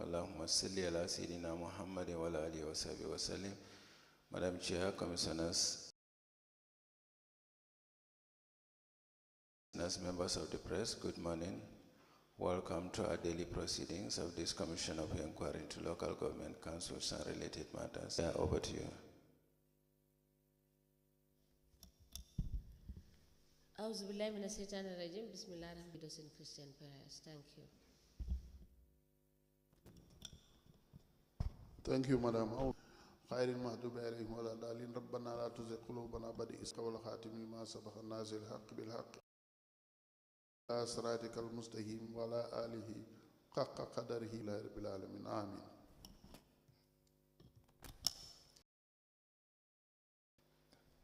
Allahumma salli ala Sayyidina Muhammad wa ala alihi wa sahbihi wa sallim. Madam Chair, Commissioners, members of the press, good morning. Welcome to our daily proceedings of this Commission of Inquiry into Local Government Councils and related matters. Over to you. Auzubillahi minash shaitanir rajim. Bismillahirrahmanirrahim. In Christian prayers. Thank you. Thank you, Madam. خير المغضوب عليهم ولا الضالين ربنا لا تزغ قلوبنا بعد إذ هديتنا والخاتم لما سبق الناصر الحق بالحق على صراطك المستقيم وعلى آله حق قدره لا رب العالمين آمين.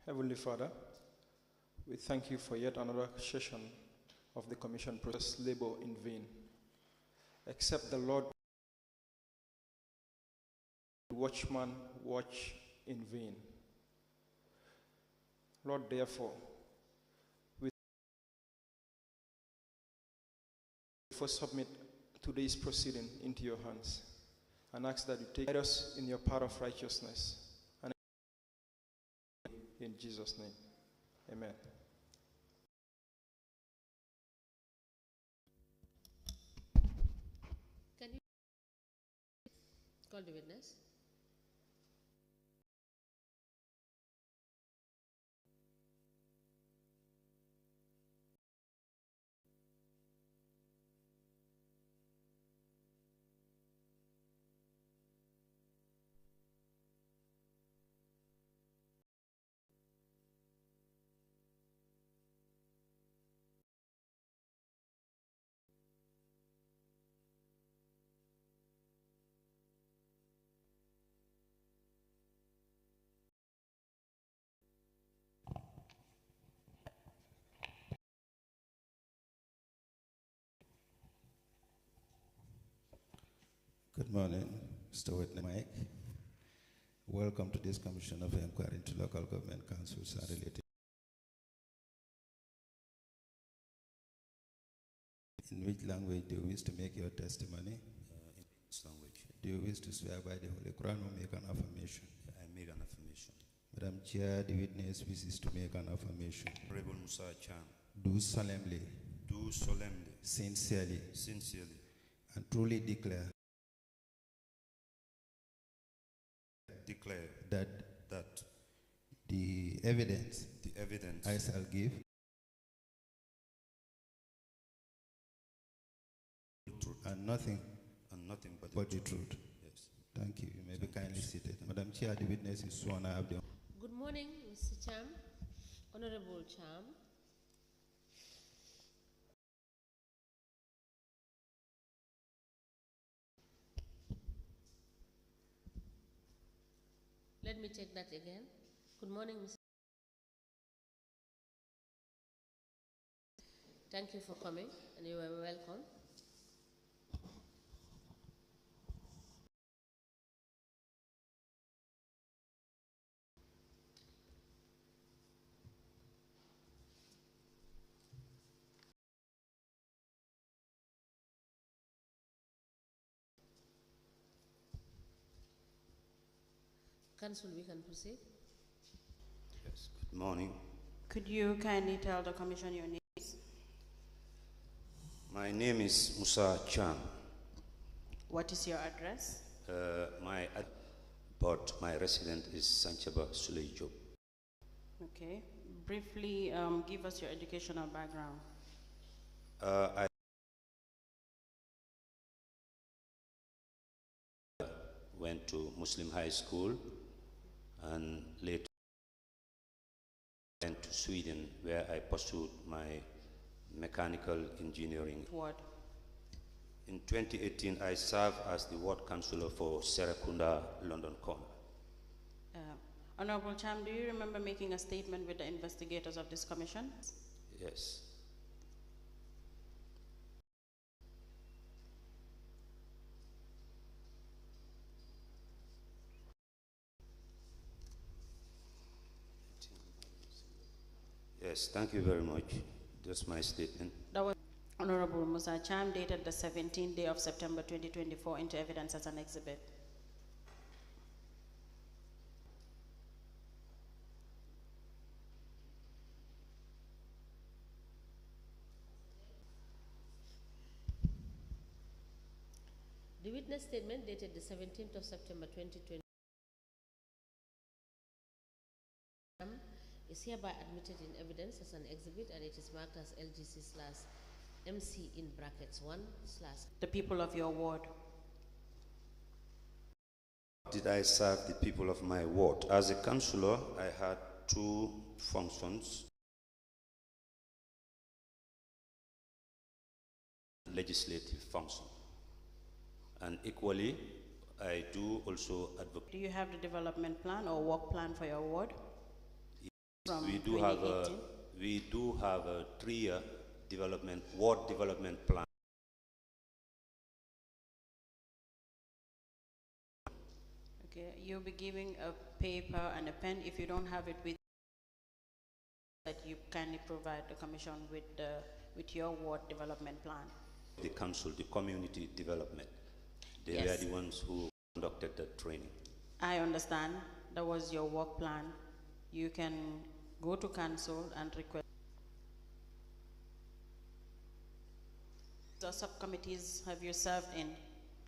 Heavenly Father, we thank you for yet another session of the Commission process labor in vain. Except the Lord, the watchman watch in vain. Lord, therefore, we first submit today's proceeding into your hands and ask that you take us in your path of righteousness. And in Jesus' name, amen. Can you call the witness? Good morning, Mr. Witness Mike. Welcome to this Commission of Inquiry into Local Government Councils and related. In which language do you wish to make your testimony? In this language. Do you wish to swear by the Holy Quran or make an affirmation? I make an affirmation. Madam Chair, the witness wishes to make an affirmation. Honorable Musa Chan. Do solemnly, sincerely, and truly declare that the evidence I shall give and nothing but the truth. Yes. Thank you. You may be kindly seated. Madam Chair, the witness is sworn. I have the. Good morning, Mr. Cham, Honorable Cham. Let me check that again. Good morning, Mr. Thank you for coming, and you are welcome. Council, we can proceed. Yes. Good morning. Could you kindly tell the Commission your name? My name is Musa Chan. What is your address? But my resident is Sanchaba Suleijo. Okay. Briefly, give us your educational background. I went to Muslim High School and later went to Sweden, where I pursued my mechanical engineering. What? In 2018, I served as the ward councillor for Serekunda, London Corner. Honorable Cham, do you remember making a statement with the investigators of this commission? Yes. Yes, thank you very much. That's my statement. Honorable Musa Cham, dated the 17th day of September 2024, into evidence as an exhibit. The witness statement dated the 17th of September 2020 is hereby admitted in evidence as an exhibit, and it is marked as LGC/MC in brackets 1/. The people of your ward. Did I serve the people of my ward? As a councillor, I had two functions: legislative function, and equally, I do also advocate. Do you have the development plan or work plan for your ward? From We do 2018? have a 3-year ward development plan. Okay, you'll be giving a paper and a pen. If you don't have it with that, you kindly provide the commission with your ward development plan. The council, the community development, they Yes. were the ones who conducted the training. I understand that was your work plan. You can go to council and request. The subcommittees have you served in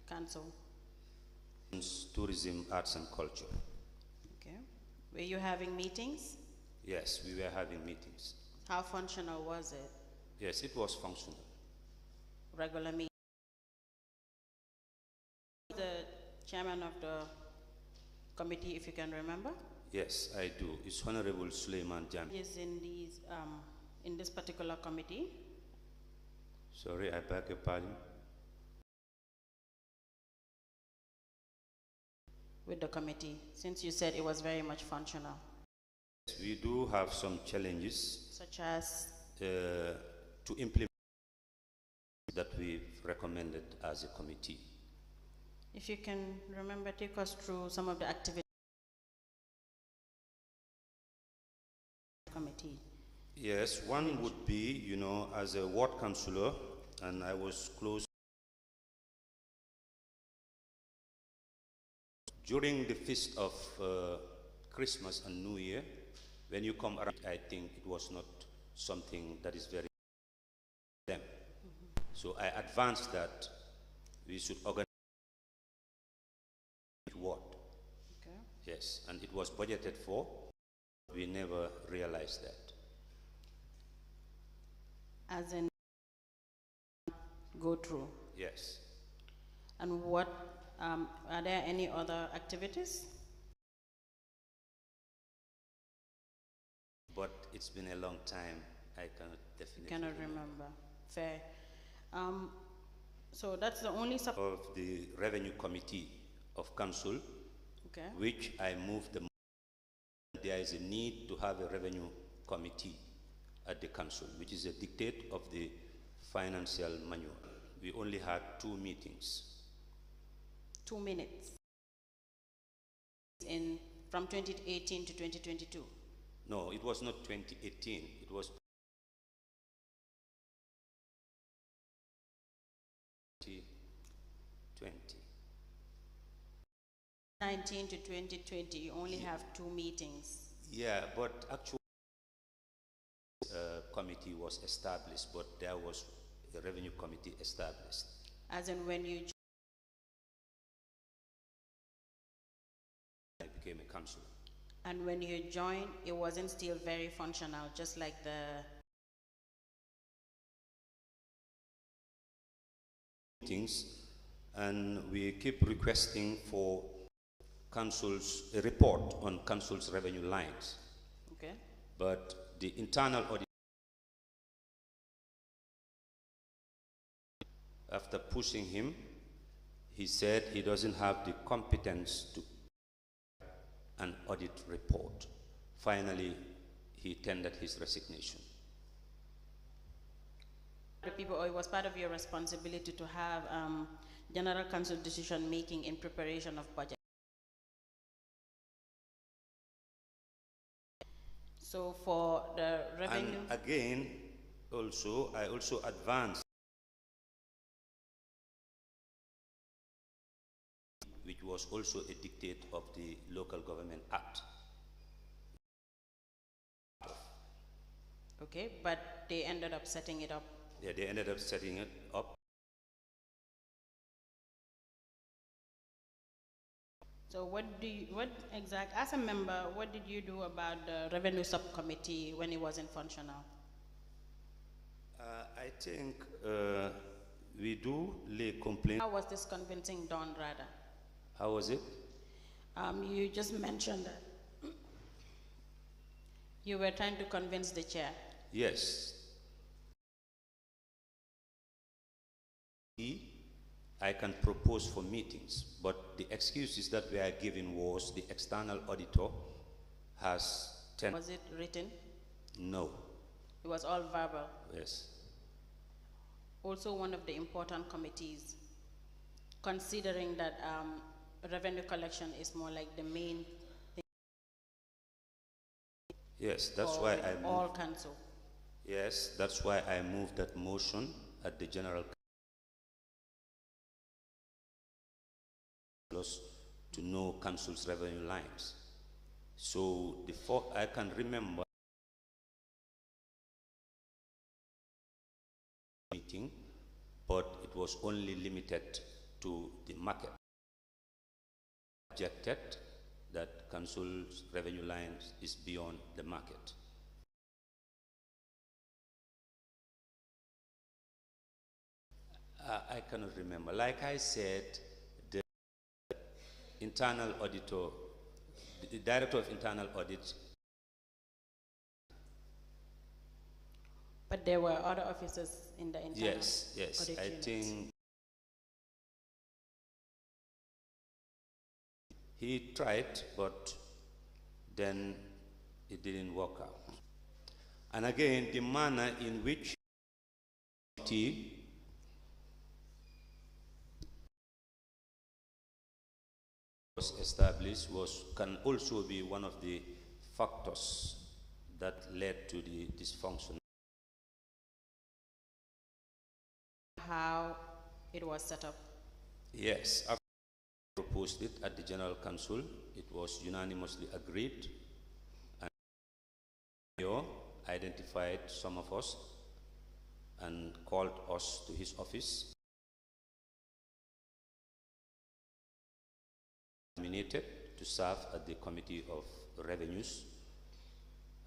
council? Tourism, arts and culture. Okay. Were you having meetings? Yes, we were having meetings. How functional was it? Yes, it was functional. Regular meetings? The chairman of the committee, if you can remember? Yes, I do. It's Honorable Suleiman Jam. Is in this particular committee. Sorry, I beg your pardon. With the committee, since you said it was very much functional. We do have some challenges Such as? to implement that we've recommended as a committee. If you can remember, take us through some of the activities. Committee. Yes, one would be, as a ward councillor, and I was close. During the feast of Christmas and New Year, when you come around, I think it was not something that is very them. So I advanced that we should organize ward. Okay. Yes, and it was budgeted for. We never realized that. As in go through. Yes. And what, are there any other activities? But it's been a long time. I cannot definitely Cannot remember. Fair. So that's the only of the revenue committee of council, okay. which I moved the. There is a need to have a revenue committee at the council, which is a dictate of the financial manual. We only had 2 meetings. 2 minutes. From 2018 to 2022. No, it was not 2018. It was 2020. 19 to 2020, you only have 2 meetings. Yeah, but actually, committee was established, but there was a revenue committee established. As in when you I became a councillor. And when you joined, it wasn't still very functional, just like the meetings, and we keep requesting for council's a report on council's revenue lines. okay. But the internal audit, after pushing him, he said he doesn't have the competence to an audit report. Finally, he tendered his resignation. The people, or it was part of your responsibility to have general council decision making in preparation of budget. So So for the revenue. And again, I also advanced which was also a dictate of the Local Government Act. Okay, but they ended up setting it up. Yeah, they ended up setting it up. So as a member, what did you do about the revenue subcommittee when it wasn't functional? I think we do lay complaint. How was this convincing done, rather? How was it? You just mentioned that you were trying to convince the chair. Yes. I can propose for meetings, but the excuses that we are given was the external auditor has 10. Was it written? No. It was all verbal. Yes. Also one of the important committees, considering that revenue collection is more like the main thing. Yes, that's why I moved. All council. Yes, that's why I moved that motion at the general to know council's revenue lines. So I can remember meeting, but it was only limited to the market. Objected that council's revenue lines is beyond the market. I cannot remember. Like I said, the internal auditor, the director of internal audit. But there were other officers in the internal Yes, audit I unit. think he tried, but then it didn't work out. And again, the manner in which was established can also be one of the factors that led to the dysfunction. How it was set up? Yes, after I proposed it at the General Council, it was unanimously agreed, and Mayor identified some of us and called us to his office. Nominated to serve at the Committee of Revenues.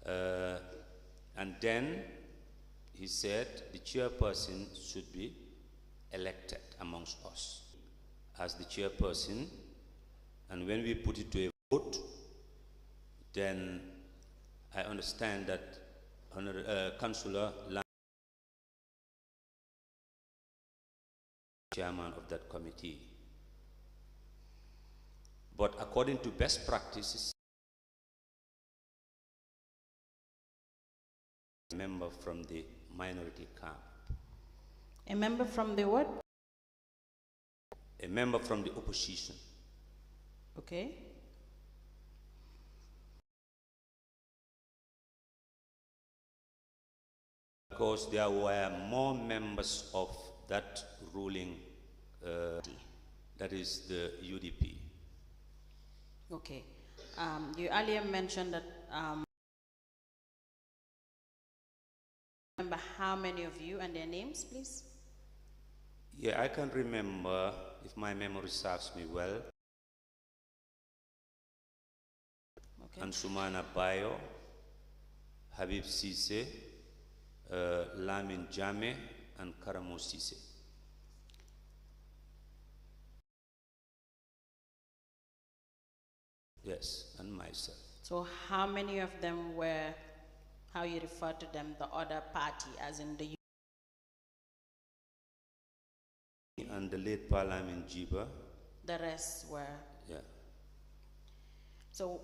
And then he said the chairperson should be elected amongst us as the chairperson, and when we put it to a vote, then I understand that Councillor Lang, chairman of that committee. But according to best practices, a member from the minority camp. A member from the what? A member from the opposition. Okay. Because there were more members of that ruling, that is the UDP. Okay. You earlier mentioned that remember how many of you and their names, please? Yeah, I can remember, if my memory serves me well. Okay. Ansumana Bayo, Habib Sise, Lamin Jame, and Karamo Sise. Yes, and myself. So how many of them were, how you refer to them, the other party, as in the... And the late Parliament Jiba. The rest were... Yeah. So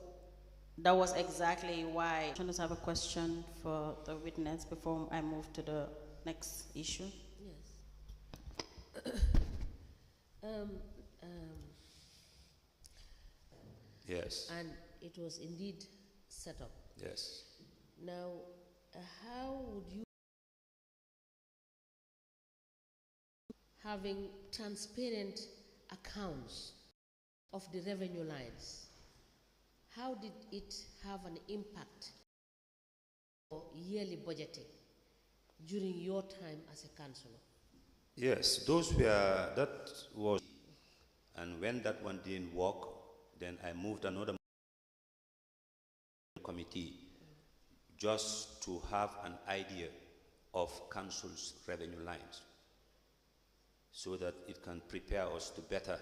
that was exactly why... I just have a question for the witness before I move to the next issue. Yes. Yes. And it was indeed set up. Yes. Now, how would you, having transparent accounts, of the revenue lines, how did it have an impact on yearly budgeting during your time as a councillor? Yes, that was, and when that one didn't work, then I moved another committee just to have an idea of council's revenue lines so that it can prepare us to better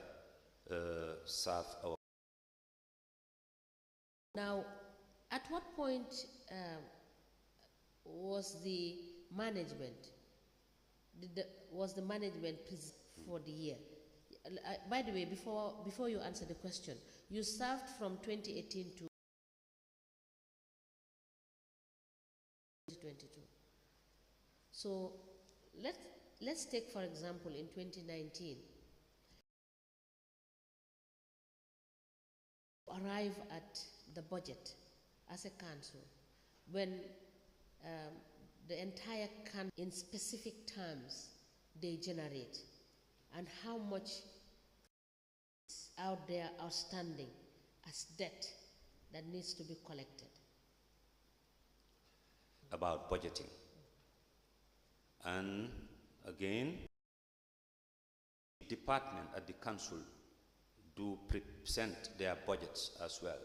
serve our. Now, at what point was the management for the year? By the way, before you answer the question, you served from 2018 to 2022. So let's take, for example, in 2019, arrive at the budget as a council when the entire country, in specific terms, they generate, and how much is out there outstanding as debt that needs to be collected. About budgeting. And again, department at the council do present their budgets as well.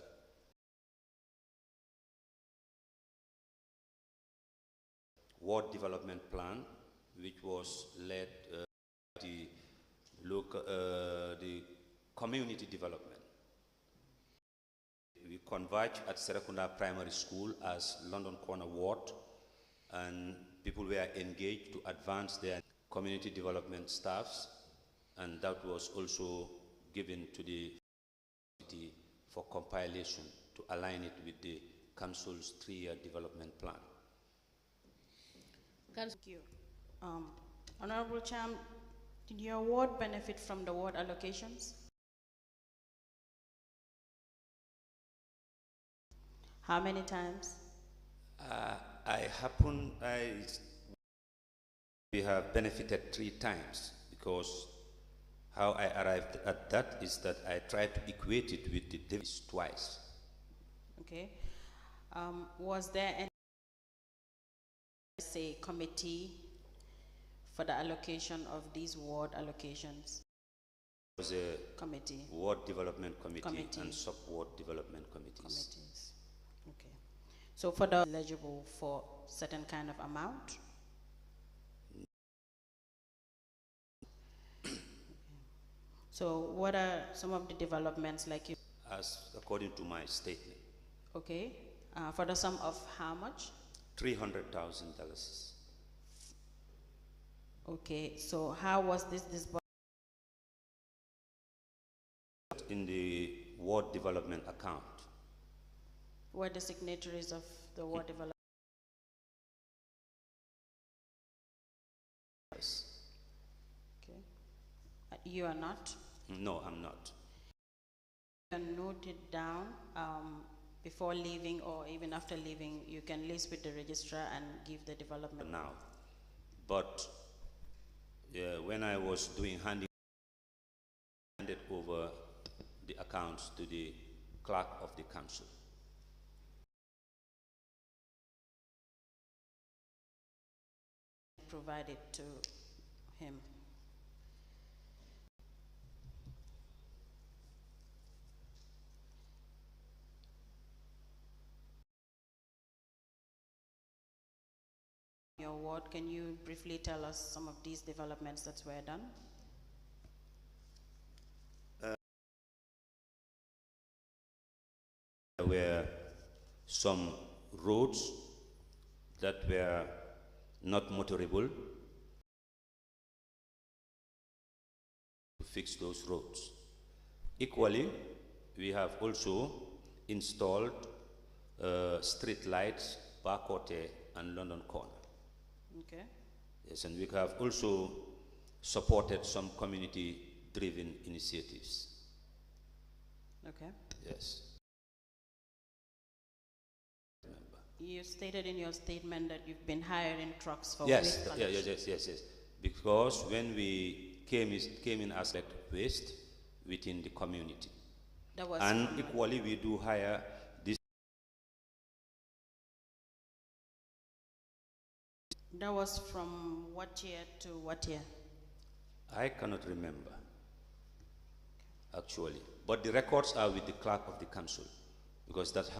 Ward development plan, which was led the local, the community development. We converged at Serakunda Primary School as London Corner Ward, and people were engaged to advance their community development staffs, and that was also given to the committee for compilation to align it with the council's 3-year development plan. Thank you. Honorable Cham, did your ward benefit from the ward allocations? How many times? We have benefited 3 times, because how I arrived at that is that I tried to equate it with the dividends twice. Okay. Was there any, say, committee for the allocation of these ward allocations? There was a committee. Ward development committee. And sub-ward development committees. Okay. So for the eligible for certain kind of amount? Okay. So what are some of the developments like you? As according to my statement. Okay. For the sum of how much? $300,000. Okay. So how was this in the ward development account? Were the signatories of the ward development? Yes. Okay. You are not? No, I'm not. You can note it down before leaving, or even after leaving. You can list with the registrar and give the development. Now. But when I was doing handed over the accounts to the clerk of the council. Provide it to him. Your ward, can you briefly tell us some of these developments that were done? There were some roads that were not motorable, to fix those roads. Equally, we have also installed street lights, Bakote and London Corner. Okay. Yes, and we have also supported some community-driven initiatives. Okay. Yes. You stated in your statement that you've been hiring trucks for yes, waste collection. Yes. Because when we came in as waste within the community, That was And from- equally, we do hire this. That was from what year to what year? I cannot remember, actually. But the records are with the clerk of the council, because that's how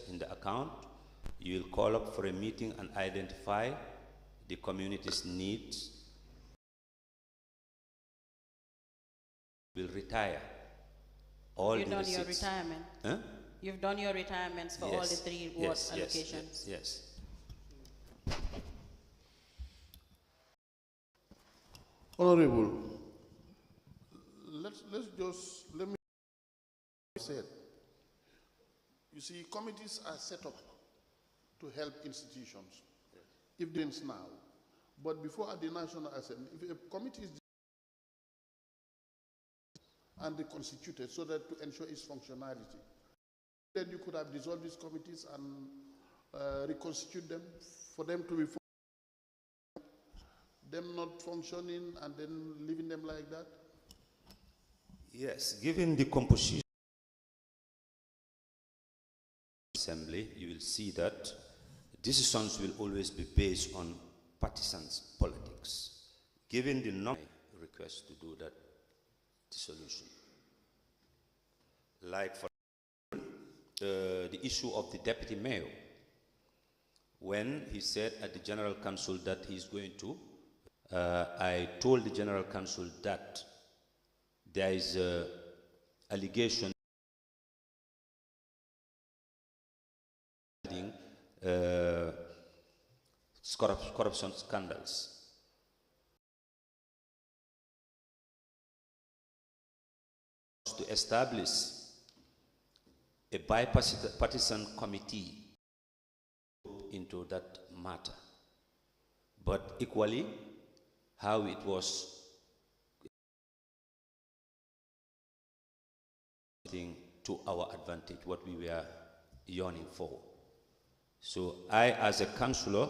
in the account. You will call up for a meeting and identify the community's needs. Will retire all You've the done your receipts. retirement. Huh? You've done your retirements for all the 3 ward allocations. Yes. Honorable, let me say it. You see, committees are set up to help institutions. If it's now, but before at the National Assembly, if a committee is and reconstituted so that to ensure its functionality, then you could have dissolved these committees and reconstitute them for them to be them not functioning and then leaving them like that? Yes, given the composition assembly, you will see that decisions will always be based on partisan politics. Given the request to do that dissolution, like for the issue of the deputy mayor, when he said at the General Council that he's going to, I told the General Council that there is an allegation corruption scandals. To establish a bipartisan committee into that matter. But equally, how it was to our advantage, what we were yearning for. So I, as a councillor,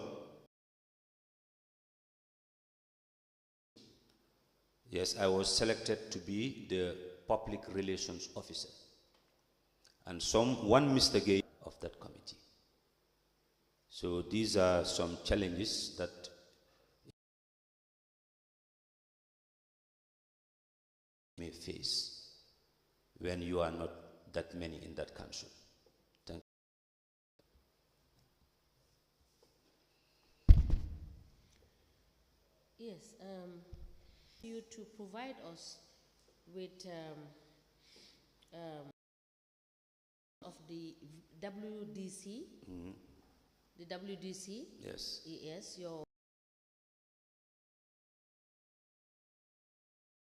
yes, I was selected to be the public relations officer. And one Mr. Gay of that committee. So these are some challenges that you may face when you are not that many in that council. Thank you. Yes, you to provide us with of the WDC, the WDC. Yes. Yes,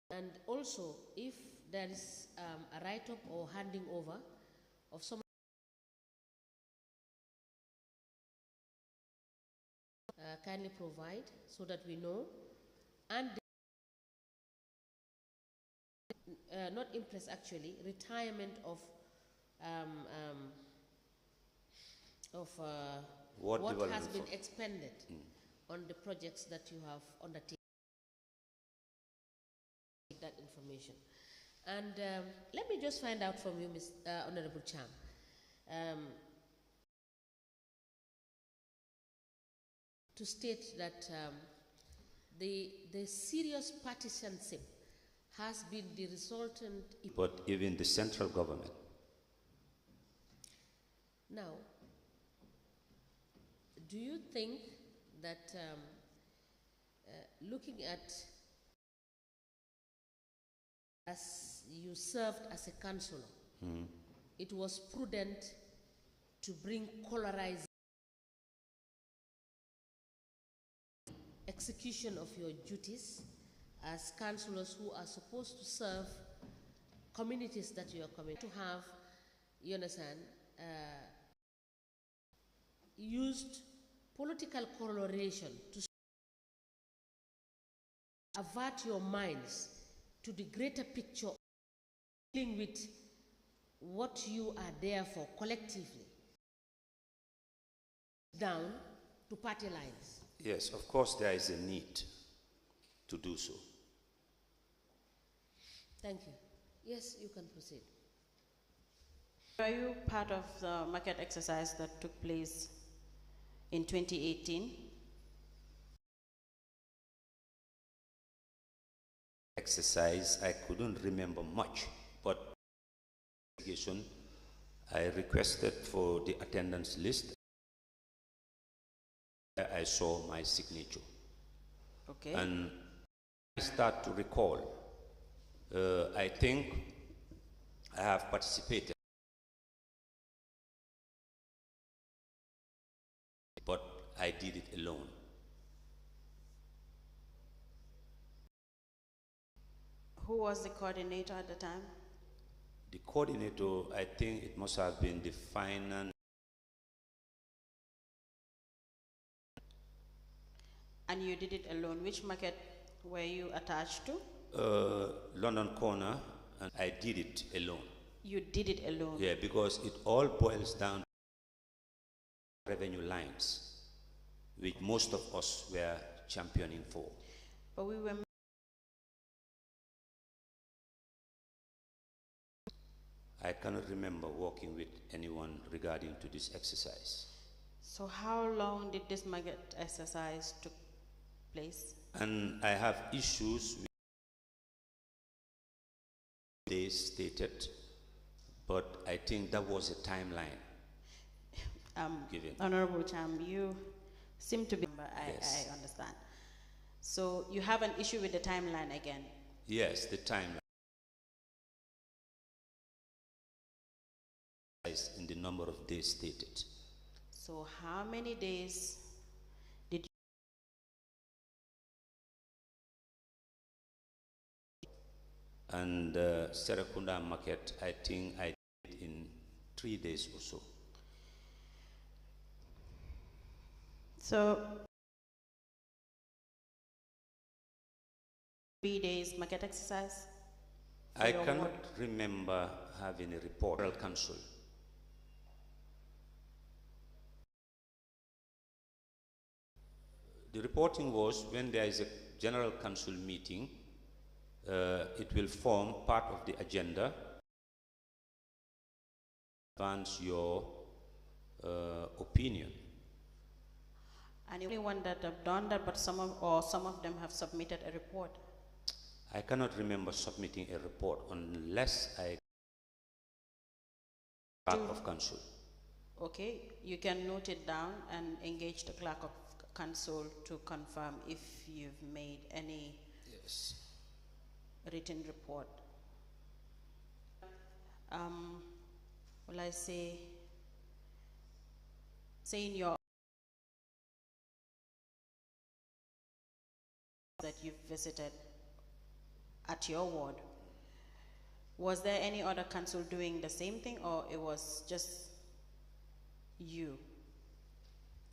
and also if there is a write-up or handing over of some kindly provide so that we know, and not impress actually, retirement of what has been expended on the projects that you have undertaken. That information. And let me just find out from you, Ms. Honorable Cham, to state that the serious partisanship has been the resultant. But even the central government. Now, do you think that looking at as you served as a councillor, it was prudent to bring colorized execution of your duties as councillors who are supposed to serve communities that you are coming to have, you understand, used political coloration to avert your minds to the greater picture, dealing with what you are there for collectively, down to party lines. Yes, of course there is a need to do so. Thank you. Yes, you can proceed. Are you part of the market exercise that took place in 2018? Exercise, I couldn't remember much, but I requested for the attendance list. I saw my signature. Okay. And I start to recall, I think I have participated, but I did it alone. Who was the coordinator at the time? The coordinator, I think it must have been the finance. And you did it alone. Which market were you attached to? London Corner, and I did it alone. You did it alone? Yeah, because it all boils down to revenue lines, which most of us were championing for. But we were... I cannot remember working with anyone regarding to this exercise. So how long did this market exercise took place? And I have issues with days stated, but I think that was a timeline given. Honorable Cham, you seem to be, Yes. I understand. So you have an issue with the timeline again? Yes, the timeline. In the number of days stated. So how many days did you... And Serakunda market, I think I did it in 3 days or so. So 3 days market exercise? I cannot remember having a report. Council. The reporting was when there is a general council meeting, it will form part of the agenda. Advance your opinion. And anyone that have done that, but some of them have submitted a report. I cannot remember submitting a report unless I clerk of council. Okay, you can note it down and engage the clerk of council to confirm if you've made any written report. Will I say in your that you've visited at your ward, was there any other council doing the same thing, or it was just you?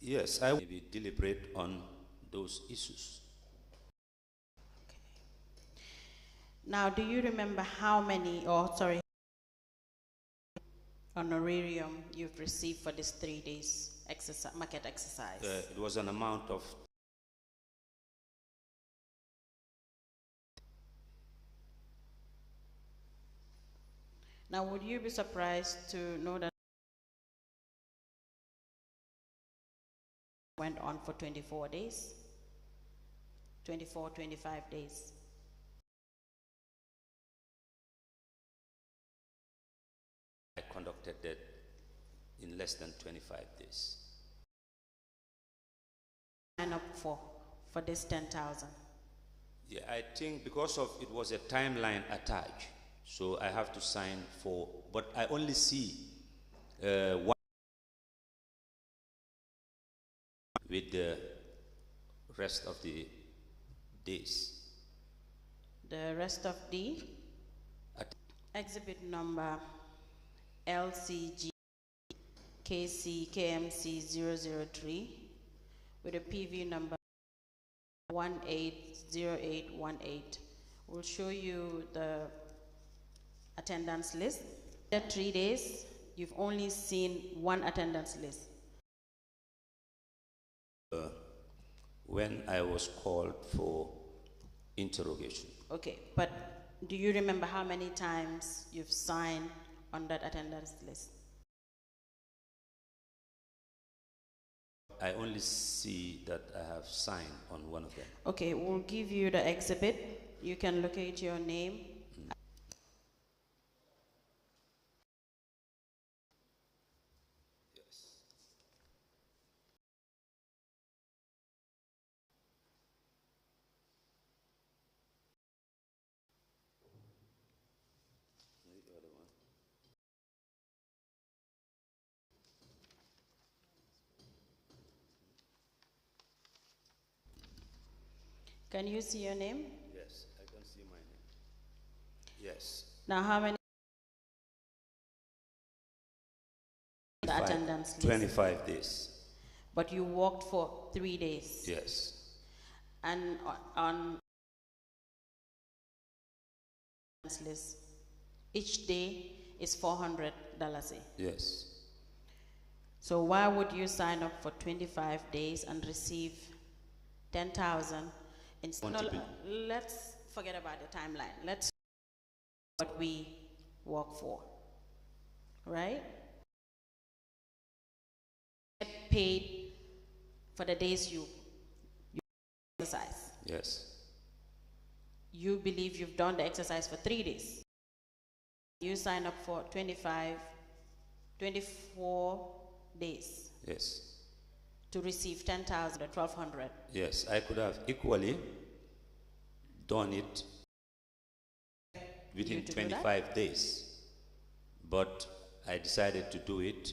Yes, I will be deliberate on those issues. Okay. Now, do you remember how many, honorarium you've received for this 3 days market exercise? It was an amount of Now, would you be surprised to know that went on for 24 days? 24, 25 days. I conducted that in less than 25 days. Sign up for this 10,000. Yeah, I think because of it was a timeline attached, so I have to sign for, but I only see one with the rest of the days. The rest of the exhibit number LCG KC KMC 003 with a PV number 180818 will show you the attendance list. The 3 days, you've only seen one attendance list. When I was called for interrogation. Okay, but do you remember how many times you've signed on that attendance list? I only see that I have signed on one of them. Okay, we'll give you the exhibit. You can locate your name. Can you see your name? Yes, I can see my name. Yes. Now, how many? The attendance list. 25 days. But you worked for 3 days. Yes. And on list, each day is $400. Yes. So why would you sign up for 25 days and receive 10,000? No, let's forget about the timeline. Let's what we work for, right? Get paid for the days you exercise. Yes. You believe you've done the exercise for 3 days. You sign up for 24 days. Yes. To receive 10,000 or 1,200. Yes, I could have equally done it within 25 days, but I decided to do it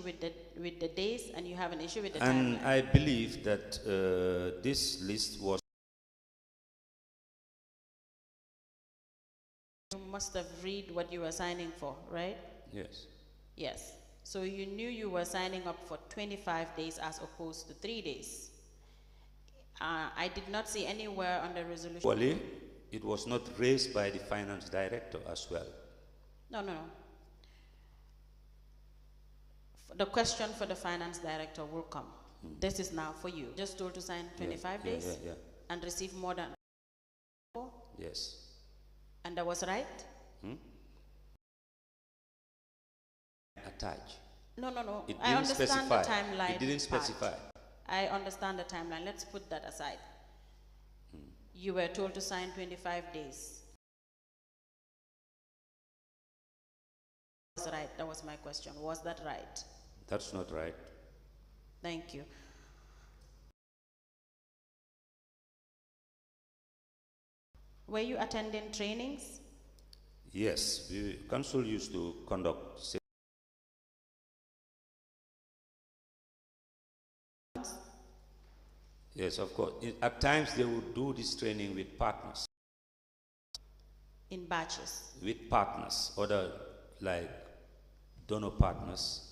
with the days, and you have an issue with the and timeline. I believe that this list was. You must have read what you were signing for, right? Yes. Yes. So you knew you were signing up for 25 days as opposed to 3 days. I did not see anywhere on the resolution. Actually, it was not raised by the finance director as well. No. The question for the finance director will come. This is now for you. Just told to sign 25 days and receive more than 4? Yes. And that was right? Attach. No. It I didn't understand specify. the timeline. It didn't specify. Part. I understand the timeline. Let's put that aside. You were told to sign 25 days. That's right. That was my question. Was that right? That's not right. Thank you. Were you attending trainings? Yes, the council used to conduct. Yes, of course. At times they would do this training with partners. In batches? With partners, other like donor partners.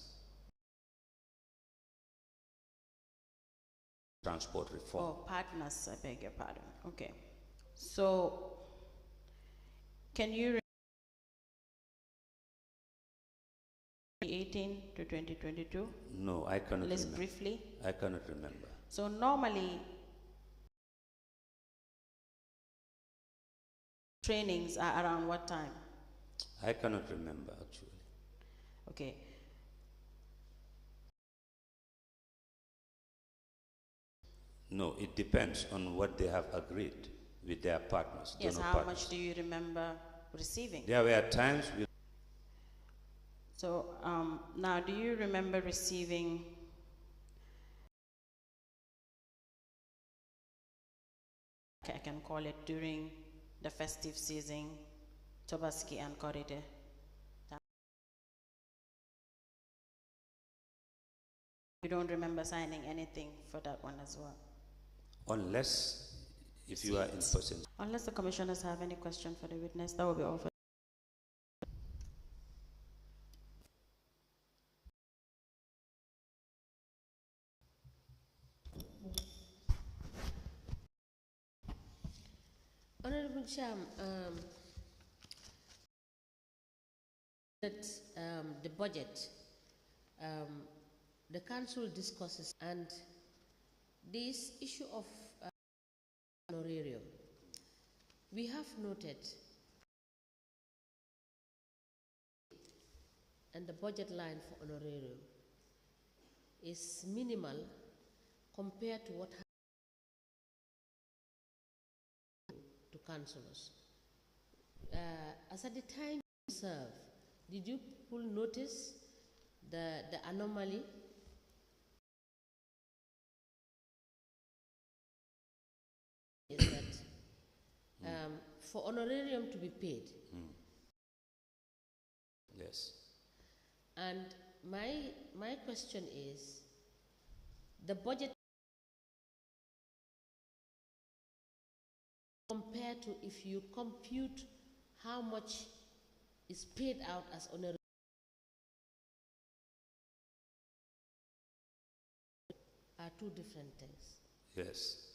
Transport reform. Oh, partners, I beg your pardon. Okay. So, can you 2018 to 2022? No, I cannot Let's remember. briefly. I cannot remember. So normally, trainings are around what time? I cannot remember actually. Okay. No, it depends on what they have agreed with their partners. Yes, donor how partners. much do you remember receiving? There were times we. So now, do you remember receiving I can call it during the festive season, Tobaski and Korite? You don't remember signing anything for that one as well? Unless if you are in person. Unless the commissioners have any question for the witness, that will be all for. Honorable Cham, that the budget, the council discusses, and this issue of honorarium, we have noted, and the budget line for honorarium is minimal compared to what happened to councillors. As at the time you serve, did you people notice the anomaly? Is that for honorarium to be paid? Yes. And my question is, the budget compared to if you compute how much is paid out as honorarium are two different things. Yes.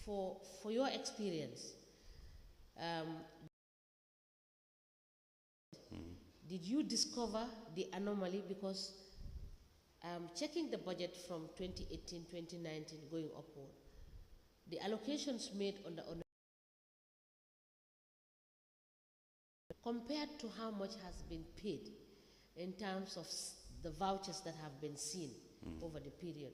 For your experience, did you discover the anomaly? Because checking the budget from 2018, 2019 going upward, the allocations made on the compared to how much has been paid in terms of the vouchers that have been seen over the period.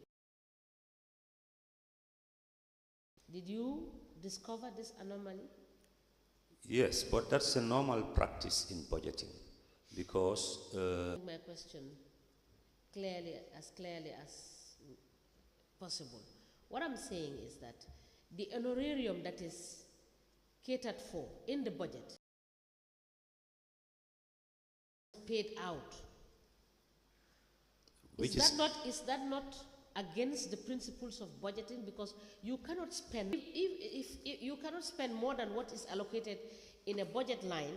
Did you discover this anomaly? Yes, but that's a normal practice in budgeting because... My question clearly as possible. What I'm saying is that the honorarium that is catered for in the budget paid out. Is that not against the principles of budgeting? Because you cannot spend if you cannot spend more than what is allocated in a budget line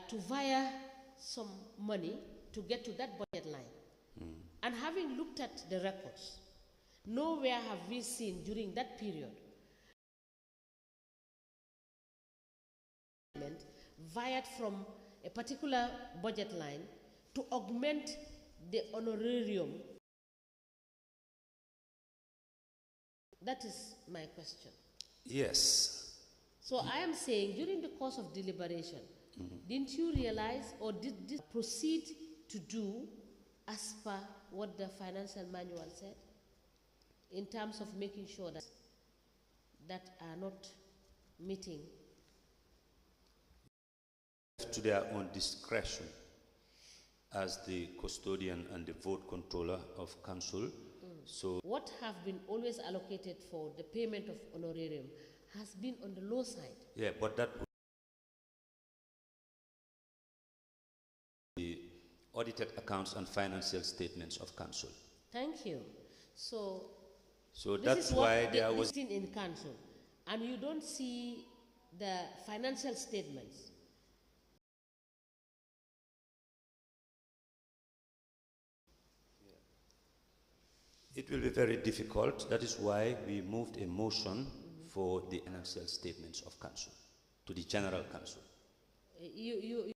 to via some money to get to that budget line. And having looked at the records, nowhere have we seen during that period vied from a particular budget line to augment the honorarium. That is my question. Yes. So I am saying, during the course of deliberation, didn't you realize, or did this proceed to do as per what the financial manual said, in terms of making sure that are not meeting? To their own discretion as the custodian and the vote controller of council. So what have been always allocated for the payment of honorarium has been on the low side. Yeah, but that the audited accounts and financial statements of council. Thank you. So that's why there was in council, and you don't see the financial statements. It will be very difficult. That is why we moved a motion for the financial statements of council to the general council. You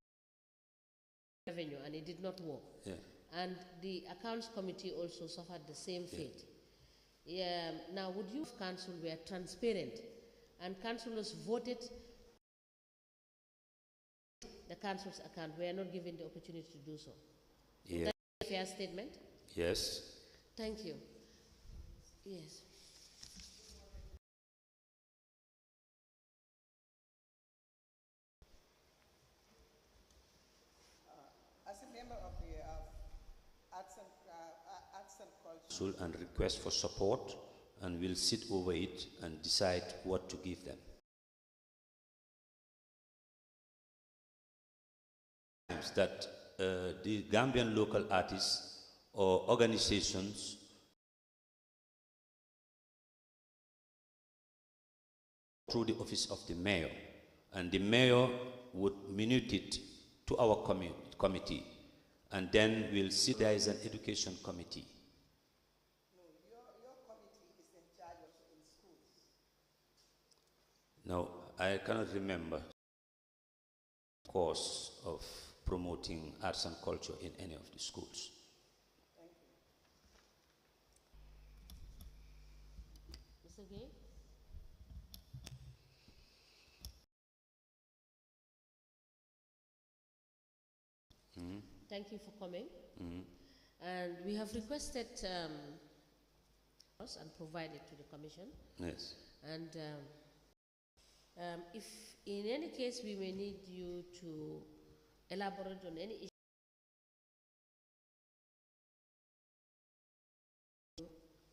revenue, and it did not work. Yeah. And the accounts committee also suffered the same fate. Yeah. Now, would you council were transparent and councillors voted the council's account, we are not given the opportunity to do so? Yeah. That's a fair statement? Yes. Thank you. Yes. As a member of the Arts and Culture And request for support, and we'll sit over it and decide what to give them. That the Gambian local artists or organizations through the office of the mayor, and the mayor would minute it to our committee, and then we'll see there is an education committee. No, your committee is in charge of in schools. Now, I cannot remember the course of promoting arts and culture in any of the schools. Mr. Gay? Thank you for coming. And we have requested us and provided to the commission. Yes. And if in any case we may need you to elaborate on any issue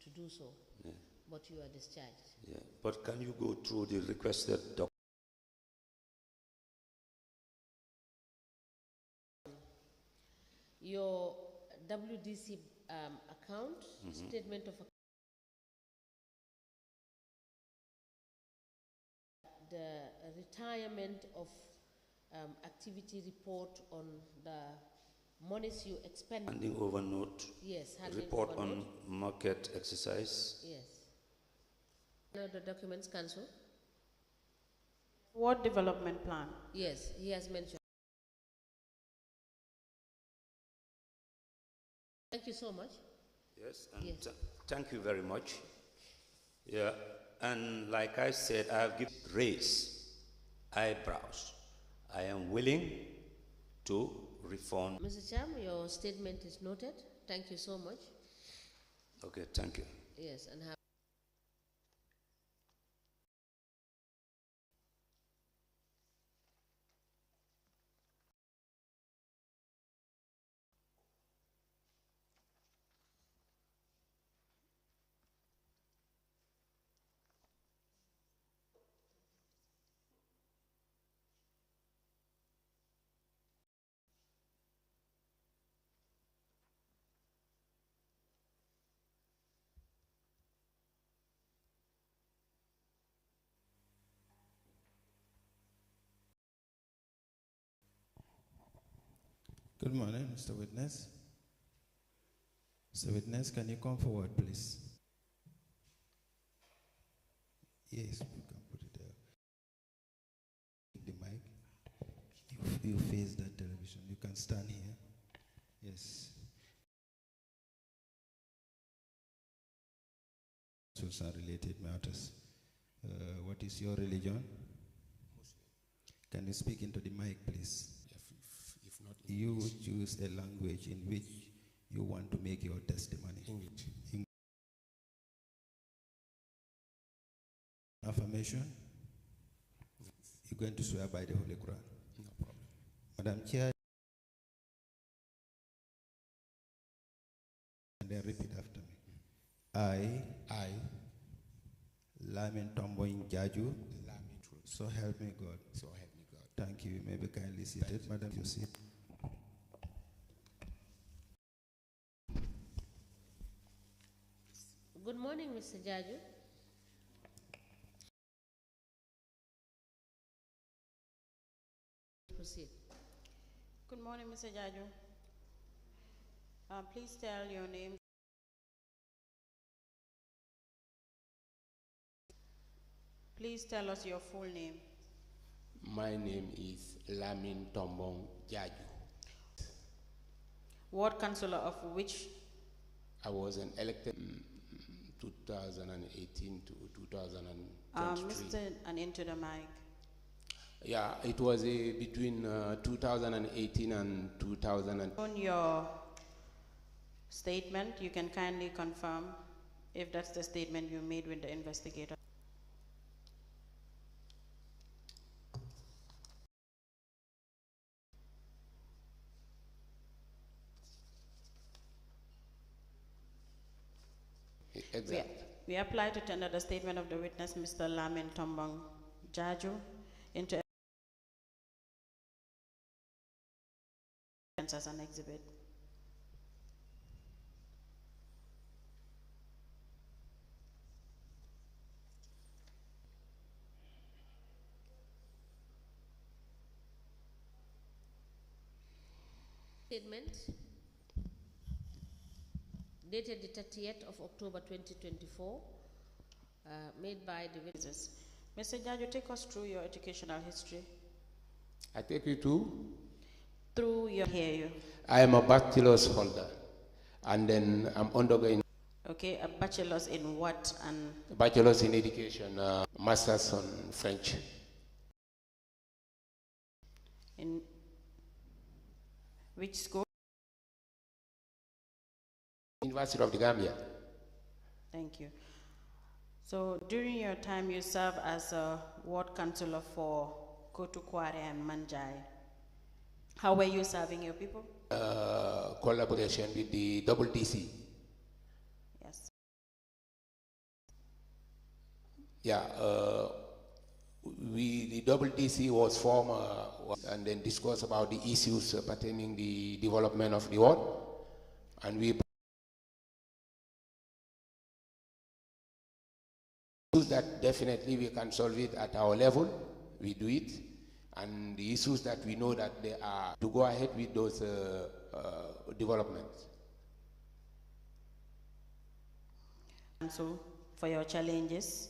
to do so, Yeah. but you are discharged. Yeah. But can you go through the requested document? Your WDC account, statement of the retirement of activity report on the monies you expend. Handing over note. Yes, handing Report over on note. market exercise. Yes. Now the documents, Council. What development plan? Yes, he has mentioned. Thank you so much. Yes, and Yes. Thank you very much. Yeah, and like I said, I have given raise eyebrows. I am willing to refund. Mr. Cham, your statement is noted. Thank you so much. Okay, thank you. Yes, and have. Good morning, Mr. Witness. Mr. Witness, can you come forward, please? Yes, you can put it there. The mic. You face that television. You can stand here. Yes. Social and related matters. What is your religion? Muslim. Can you speak into the mic, please? If not You English. choose a language in which you want to make your testimony. English. Affirmation. You're going to swear by the Holy Quran. No problem. Madam Chair. And then repeat after me. I, Lamin Tomboin Jaju, Lamin Truth. so help me God. So help me God. Thank you. You may be kindly seated. Madam, you sit. Good morning, Mr. Jaju. Proceed. Good morning, Mr. Jaju. Please tell your name. Please tell us your full name. My name is Lamin Tombong Jaju. Ward councillor of which? I was an elected 2018 to 2023. Mr. and into the mic. Yeah, it was between 2018 and 2000. On your statement, you can kindly confirm if that's the statement you made with the investigator. Exactly. We apply to tender the statement of the witness, Mr. Lamin Tombong Jaju, into evidence as an exhibit. Statement dated the 30th of October 2024, made by the witnesses. Mr. Jaju, take us through your educational history. I take you to Through your hear you. I am a bachelor's holder, and then I'm undergoing Okay, a bachelor's in what and bachelor's in education, master's on French. in which school? University of the Gambia. Thank you. So during your time you serve as a ward councillor for Kotu Kware and Manjai. How were you serving your people? Collaboration with the WDC. Yes. Yeah, the WDC was formed and then discussed about the issues pertaining the development of the ward, and we that definitely we can solve it at our level, we do it, and the issues that we know that they are to go ahead with those developments. So for your challenges,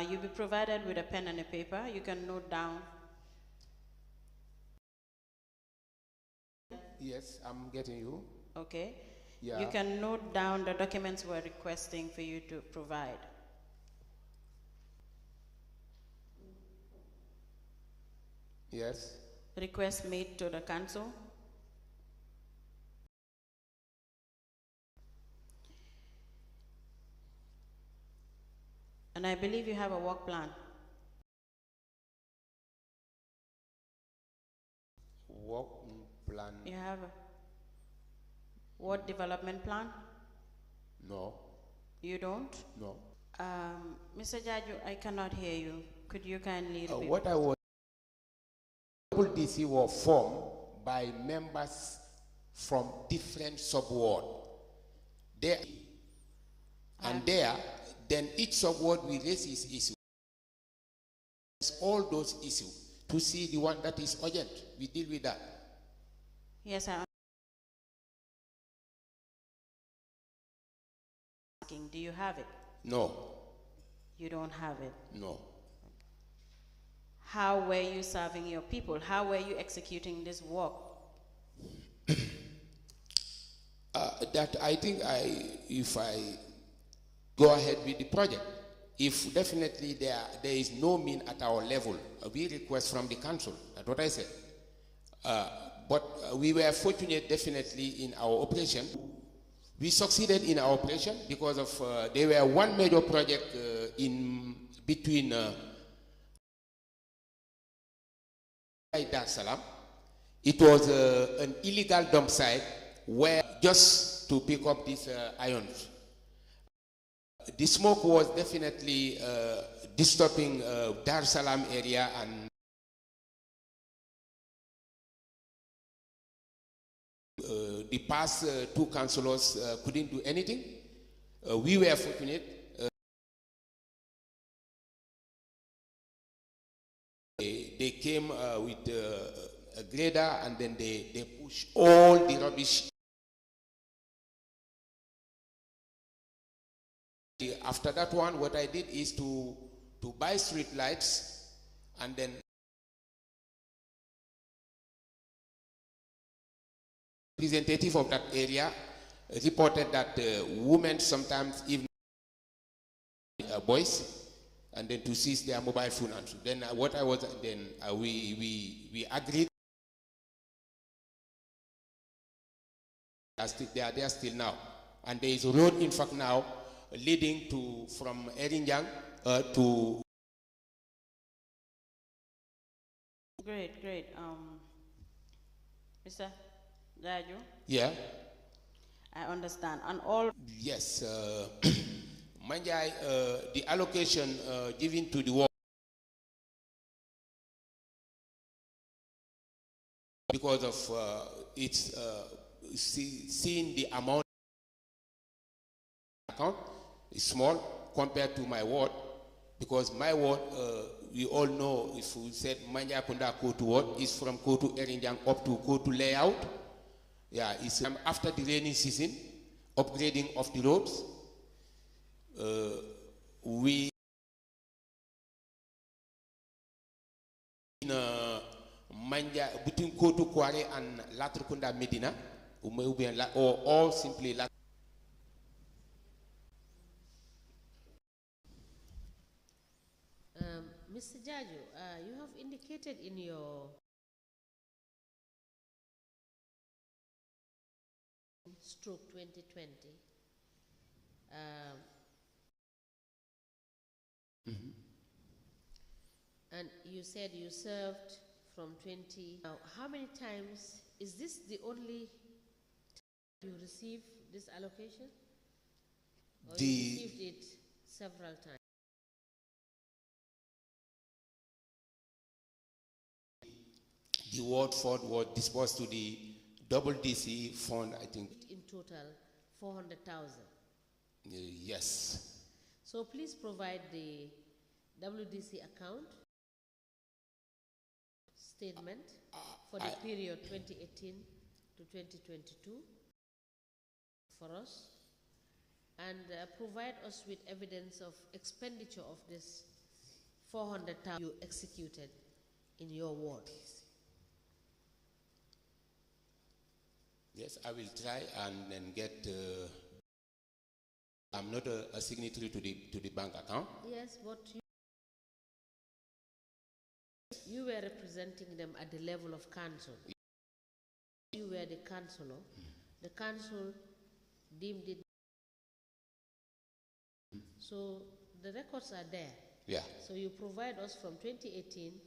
you'll be provided with a pen and a paper. You can note down. Yes, I'm getting you. Okay. Yeah. You can note down the documents we're requesting for you to provide. Yes. Request made to the council. And I believe you have a work plan. Work plan? You have a ward development plan? No. You don't? No. Mr. Jaju, I cannot hear you. Could you kindly repeat? What I was WDC were formed by members from different sub-ward. There, and there, then each sub-ward will raise its issue. All those issues to see the one that is urgent. We deal with that. Yes, I'm asking, do you have it? No. You don't have it? No. How were you serving your people? How were you executing this work? That I think if I go ahead with the project, if definitely there is no mean at our level, we request from the council. That's what I said. But we were fortunate definitely in our operation. We succeeded in our operation because of there were one major project in between Dar es Salaam. It was an illegal dump site where just to pick up these ions. The smoke was definitely disturbing Dar es Salaam area, and the past two councillors couldn't do anything. We were fortunate. They came with a grader, and then they pushed all the rubbish. After that one, what I did is to buy street lights, and then representative of that area reported that women sometimes even boys, and then to seize their mobile phone. And so then what I was then we agreed. They are there still now, and there is a road in fact now leading to from Erinjang to. Great. Mr. Jaju? Yeah. I understand. And all. Yes. Manjai, the allocation given to the war because of its seeing the amount account is small compared to my ward, because my ward we all know, if we said Manjai Kunda Kotu ward is from Kotu Erinjang up to Kotu layout. Yeah, it's after the rainy season, upgrading of the roads. We Manja between Kotu Kware and Latrikunda Medina, or simply Mr. Jaju, you have indicated in your stroke 2020 and you said you served from 20. Now, how many times is this the only time you receive this allocation? Or you received it several times? The ward fund was disbursed to the double DC fund, I think. In total, 400,000. Yes. So please provide the WDC account statement for the period 2018 to 2022 for us, and provide us with evidence of expenditure of this 400,000 you executed in your ward. Yes, I will try and then get. I'm not a signatory to the bank account. Yes, but you were representing them at the level of council. You were the councillor. The council deemed it. So the records are there. Yeah. So you provide us from 2018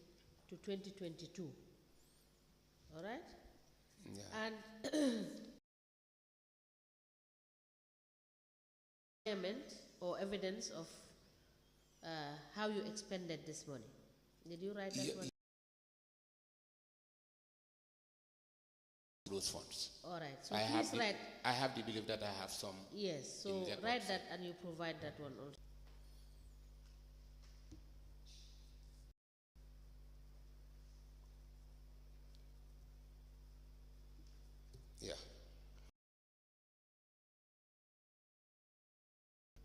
to 2022. All right? Yeah. And or evidence of how you expended this money. Did you write that one? Those funds. All right. So please write. I have the belief that I have some. Yes. So write that and you provide that one also. Yeah.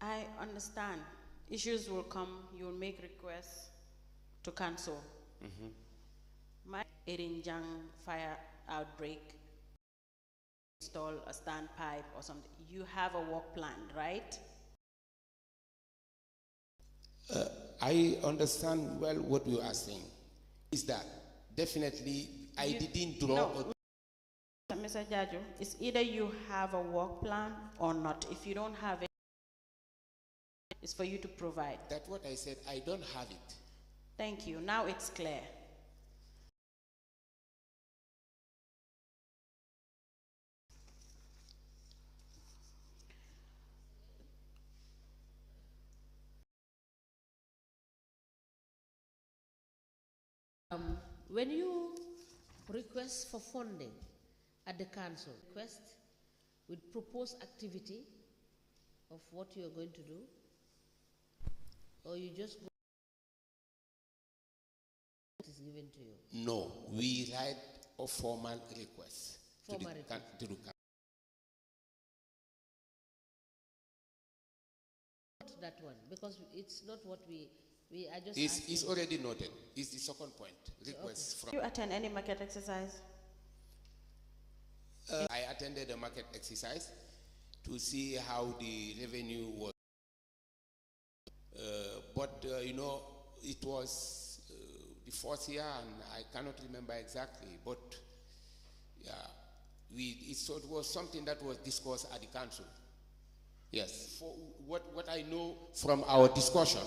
I understand. Issues will come, you will make requests to cancel. My Erinjang fire outbreak, install a standpipe or something. You have a work plan, right? I understand well what you are saying. Is that definitely I didn't draw. No. Mr. Jaju, it's either you have a work plan or not. If you don't have it, it's for you to provide. That's what I said. I don't have it. Thank you. Now it's clear. When you request for funding at the council, request with proposed activity of what you are going to do, or you just go, it is given to you? No, we write a formal request to the council. That one, because it's not what we are just. It's already noted. It's the second point. Request from. Do you attend any market exercise? I attended a market exercise to see how the revenue was. But you know, it was the fourth year, and I cannot remember exactly. But yeah, it was something that was discussed at the council. Yes. For what I know from our discussion,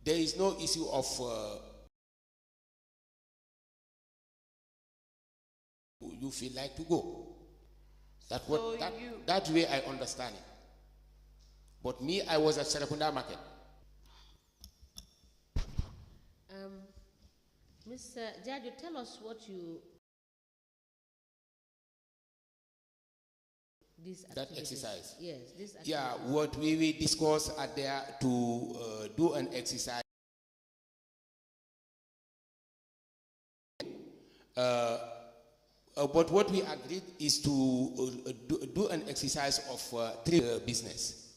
there is no issue of you feel like to go. That way I understand it. But me, I was at Serekunda Market. Mr. Jaju, tell us what you. That exercise. Yes, this activity. Yeah, what we discussed at there to do an exercise. But what we agreed is to do an exercise of trade business.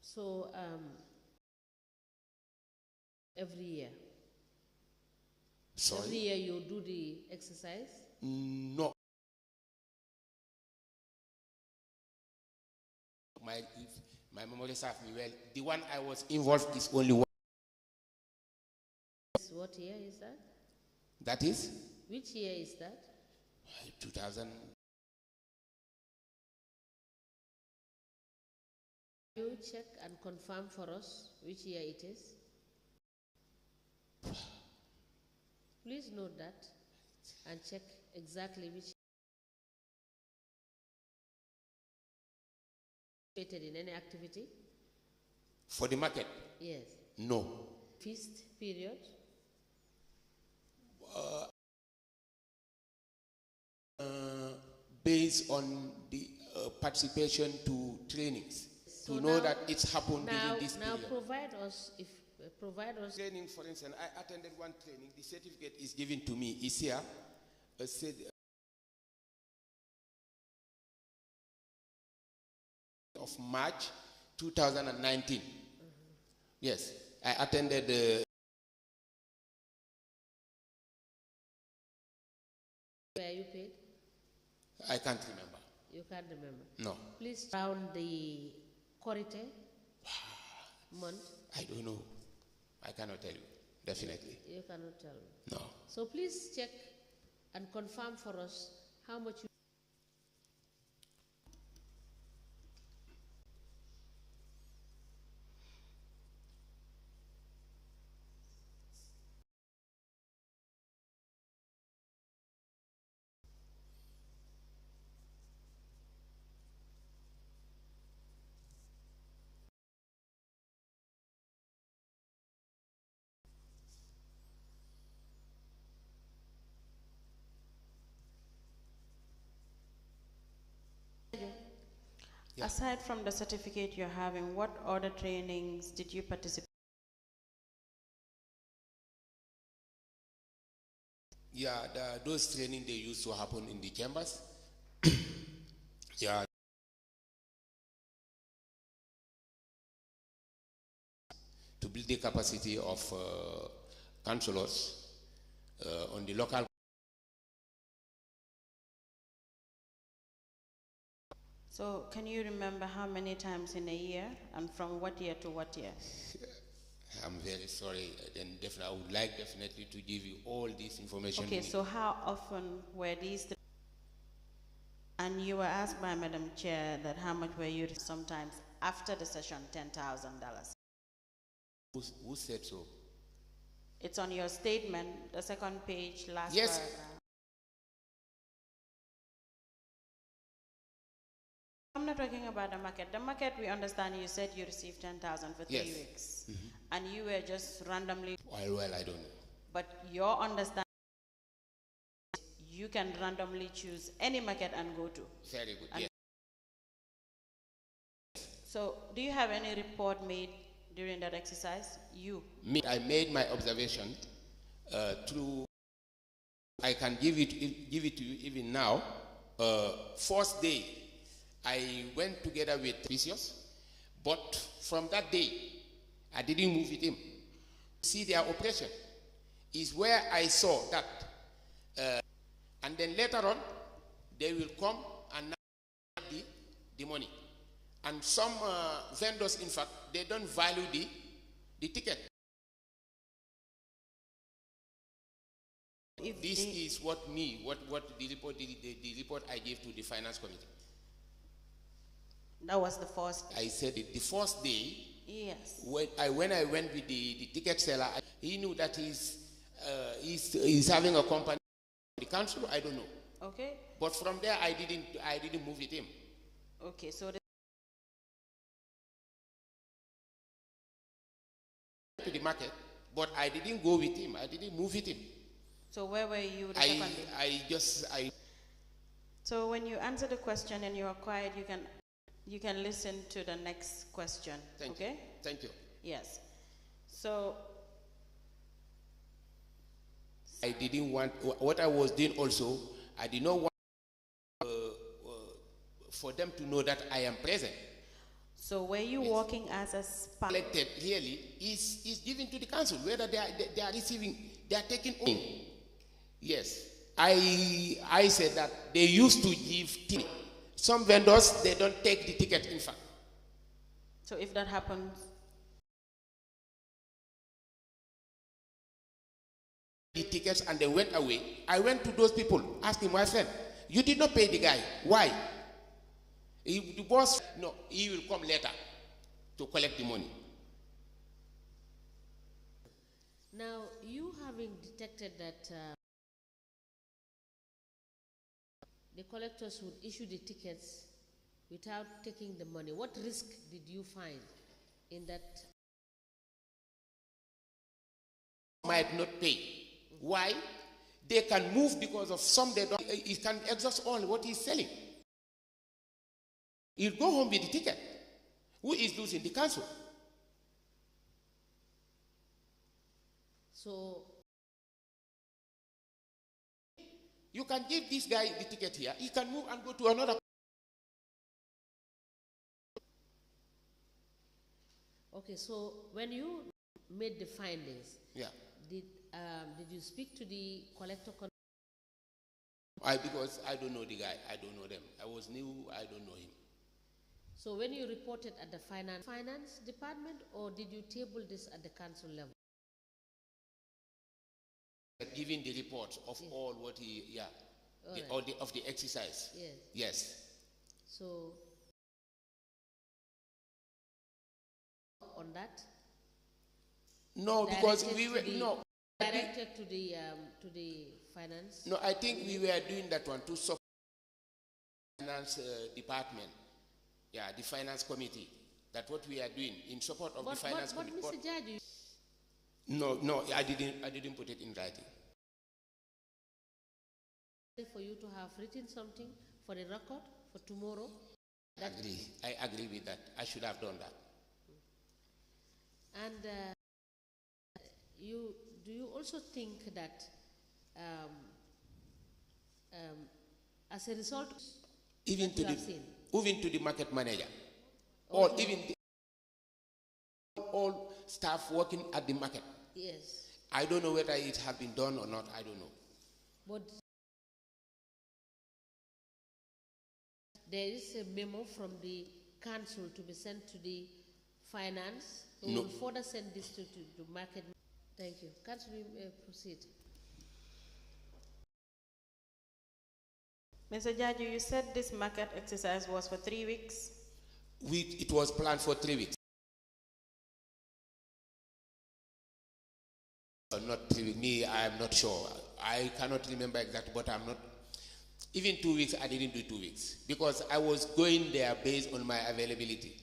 So every year. Sorry? Every year you do the exercise? No. My memory serves me well. The one I was involved is only one. What year is that? That is? Which year is that? 2000. You check and confirm for us which year it is? Please note that and check exactly which in any activity? For the market? Yes. No. Feast period? Based on the participation to trainings, So to know now- that it's happened during this Now period. provide us Training, for instance, I attended one training. The certificate is given to me. It's here. Of March 2019. Yes, I attended the. where you paid? I can't remember. You can't remember. No, Please round the Korite month. I don't know. I cannot tell you. Definitely. You cannot tell me. No. So please check and confirm for us how much you Yeah. Aside from the certificate you're having, what other trainings did you participate? Yeah, those training they used to happen in the chambers. Yeah. To build the capacity of councillors on the local. So can you remember how many times in a year and from what year to what year? I'm very sorry. Then definitely, I would like definitely to give you all this information. Okay, so how often were these? And you were asked by Madam Chair that how much were you sometimes after the session, $10,000. Who said so? It's on your statement, the second page, last Yes. paragraph. I'm not talking about the market. The market, we understand you said you received 10,000 for 3 Yes. weeks. And you were just randomly, Well, I don't know. but your understanding, you can randomly choose any market and go to. Very good. And- Yes. So do you have any report made during that exercise? You? I made my observation through. I can give it to you even now. First day, I went together with Precious, but from that day, I didn't move with him. See their operation is where I saw that, and then later on, they will come and the money. And some vendors, in fact, they don't value the ticket. If This they- is what the report I gave to the finance committee. That was the first. I said it the first day Yes. when I went with the ticket seller. He knew that he's having a company. The council, I don't know. Okay. But from there, I didn't move with him. Okay. So To the market, but I didn't go with him. I didn't move with him. so where were you the second day? So when you answer the question and you are quiet, you can listen to the next question. Thank okay? you. Thank you. Yes. So I didn't want what I was doing also. I did not want for them to know that I am present. so were you Yes. working as a spa? Collected really is given to the council, whether they are receiving, they are taking in. Yes. I said that they used to give ticket. Some vendors, they don't take the ticket, in fact. So if that happens, the tickets and they went away. I went to those people, asking my friend, you did not pay the guy. Why? The boss, no, he will come later to collect the money. Now, you having detected that the collectors would issue the tickets without taking the money, what risk did you find in that? Might not pay. Why? They can move because of some they don't. He can exhaust all what he's selling. He'll go home with the ticket. Who is losing? The council. So you can give this guy the ticket here. He can move and go to another. okay, so when you made the findings, Yeah. did you speak to the collector? Because I don't know the guy. I don't know them. I was new. I don't know him. So when you reported at the finance department, or did you table this at the council level? Giving the report of all what he, of the exercise. Yes. Yes. So on that? No, because we were directed to the finance. No, I think we were doing that one to support the finance department. Yeah, the finance committee. That's what we are doing in support of the finance committee. But Mr. Judge, No, I didn't put it in writing. for you to have written something for the record for tomorrow. I agree with that. I should have done that. And do you also think that as a result, Even to the market manager, or even all staff working at the market. yes, I don't know whether it has been done or not. I don't know. but there is a memo from the council to be sent to the finance. We No. will further send this to market. Thank you. Council, proceed. Mr. Jaju, you said this market exercise was for 3 weeks? It was planned for 3 weeks. Not 3 weeks. Me, I am not sure. I cannot remember exactly, but I'm not. Even 2 weeks, I didn't do 2 weeks because I was going there based on my availability.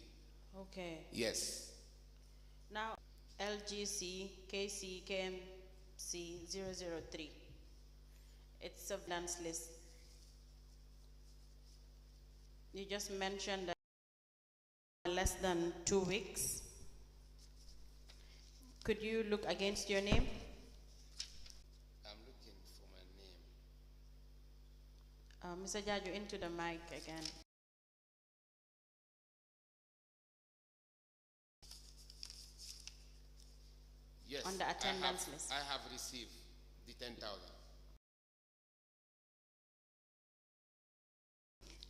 Okay. Yes. Now, LGC KC KMC 003. It's a surveillance list. You just mentioned that less than 2 weeks. Could you look against your name? I'm looking for my name. Mr. Jaju, into the mic again. Yes. On the attendance list. I have received the 10,000.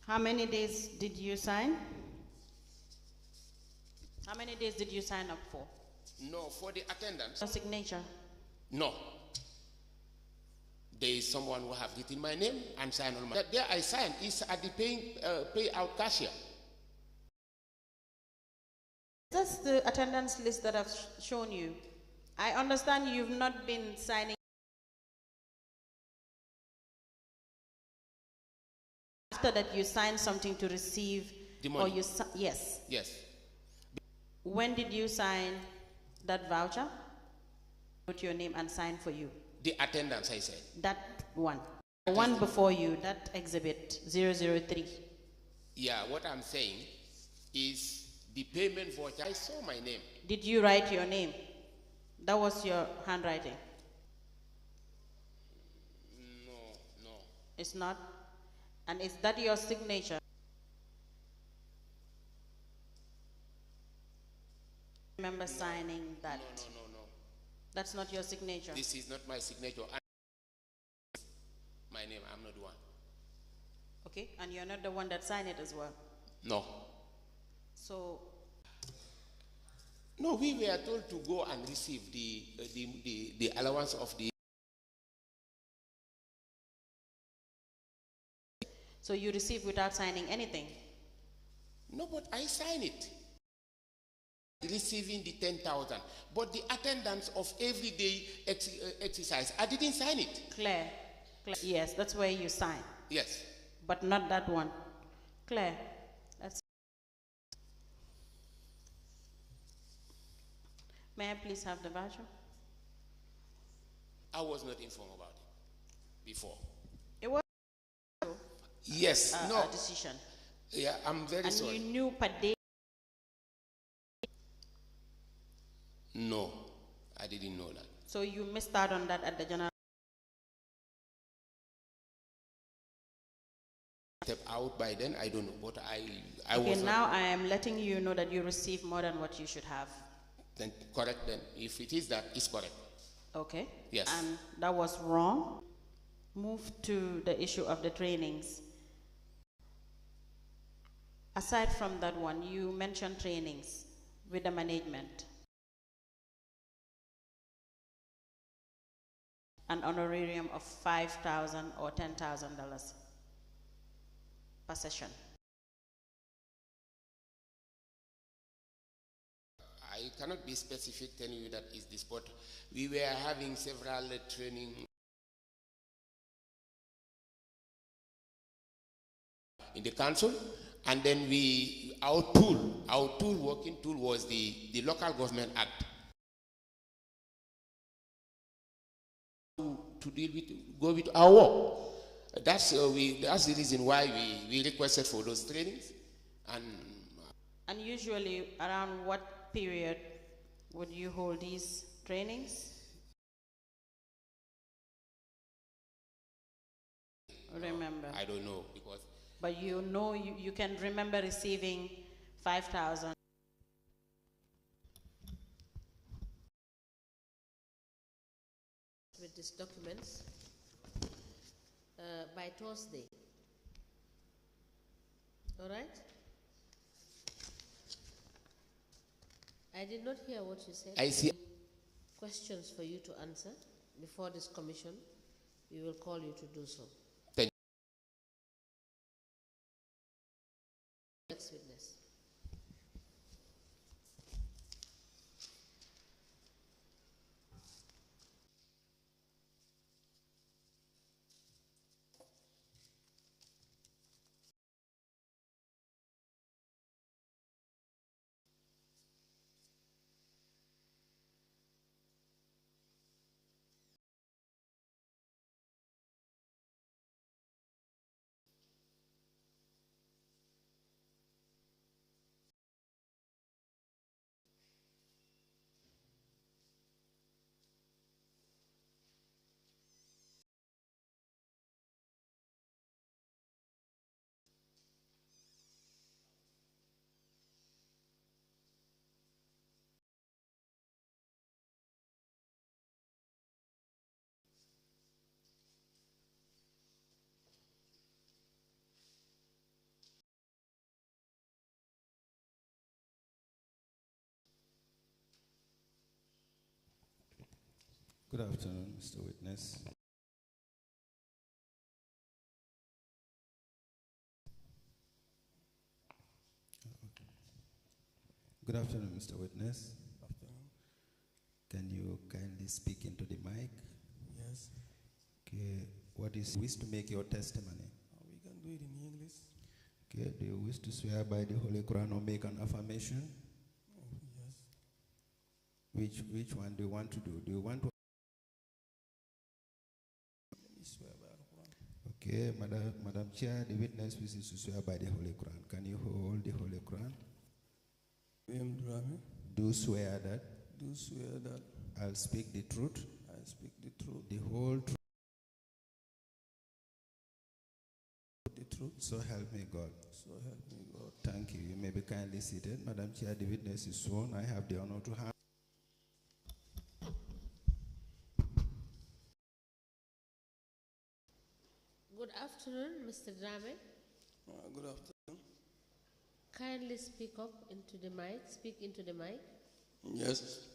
How many days did you sign? How many days did you sign up for? No, for the attendance. Your signature. No. There is someone who have written my name and signed on my. That there I signed is at the payout cashier. That's the attendance list that I've shown you. I understand you've not been signing. After that, you signed something to receive The money. Or you yes. Yes. When did you sign that voucher? Put your name and sign for you. The attendance, I said. That one. The one before you, that exhibit 003. Yeah, what I'm saying is the payment voucher. I saw my name. Did you write your name? That was your handwriting. No. It's not? And is that your signature? Remember signing that? No. That's not your signature. This is not my signature. my name. I'm not the one. Okay, and you're not the one that signed it as well. No. So, No, we were told to go and receive the allowance of the. so you received without signing anything? No, but I signed it. Receiving the 10,000, but the attendance of everyday exercise, I didn't sign it. Claire, yes, that's where you sign, Yes. but not that one. Claire, that's. May I please have the voucher? I was not informed about it before. It was Yes, no. a decision. Yeah, I'm very And sorry. you knew per day? No, I didn't know that. So you missed out on that at the general. Step out by then, I don't know, but I Okay, was now I am letting you know that you received more than what you should have. then correct then. If it is that, it's correct. Okay? Yes. And that was wrong. Move to the issue of the trainings. Aside from that one, you mentioned trainings with the management. An honorarium of $5,000 or $10,000 per session. I cannot be specific telling you that is this, but we were having several training in the council, and then our working tool was the Local Government Act to deal with, go with our work. That's the reason why we requested for those trainings. And usually around what period would you hold these trainings? Remember? I don't know, because. But you know, you can remember receiving 5,000. With these documents by Thursday. All right? I did not hear what you said. I see. Questions for you to answer before this commission. We will call you to do so. Thank you. Next witness. Good afternoon, Mr. Witness. Good afternoon, Mr. Witness. Afternoon. Can you kindly speak into the mic? Yes. Okay. What is wish to make your testimony? We can do it in English. Okay. Do you wish to swear by the Holy Quran or make an affirmation? Yes. Which one do you want to do? Do you want to? Let me swear by the Quran. Okay, Madam Chair, the witness wishes to swear by the Holy Quran. Can you hold the Holy Quran? Do swear that. Do swear that. I'll speak the truth. I speak the truth. The whole truth. The truth. So help me God. So help me God. Thank you. You may be kindly seated. Madam Chair, the witness is sworn. I have the honor to have. afternoon, Mr. Drame. Good afternoon. Kindly speak up into the mic. Speak into the mic. Yes.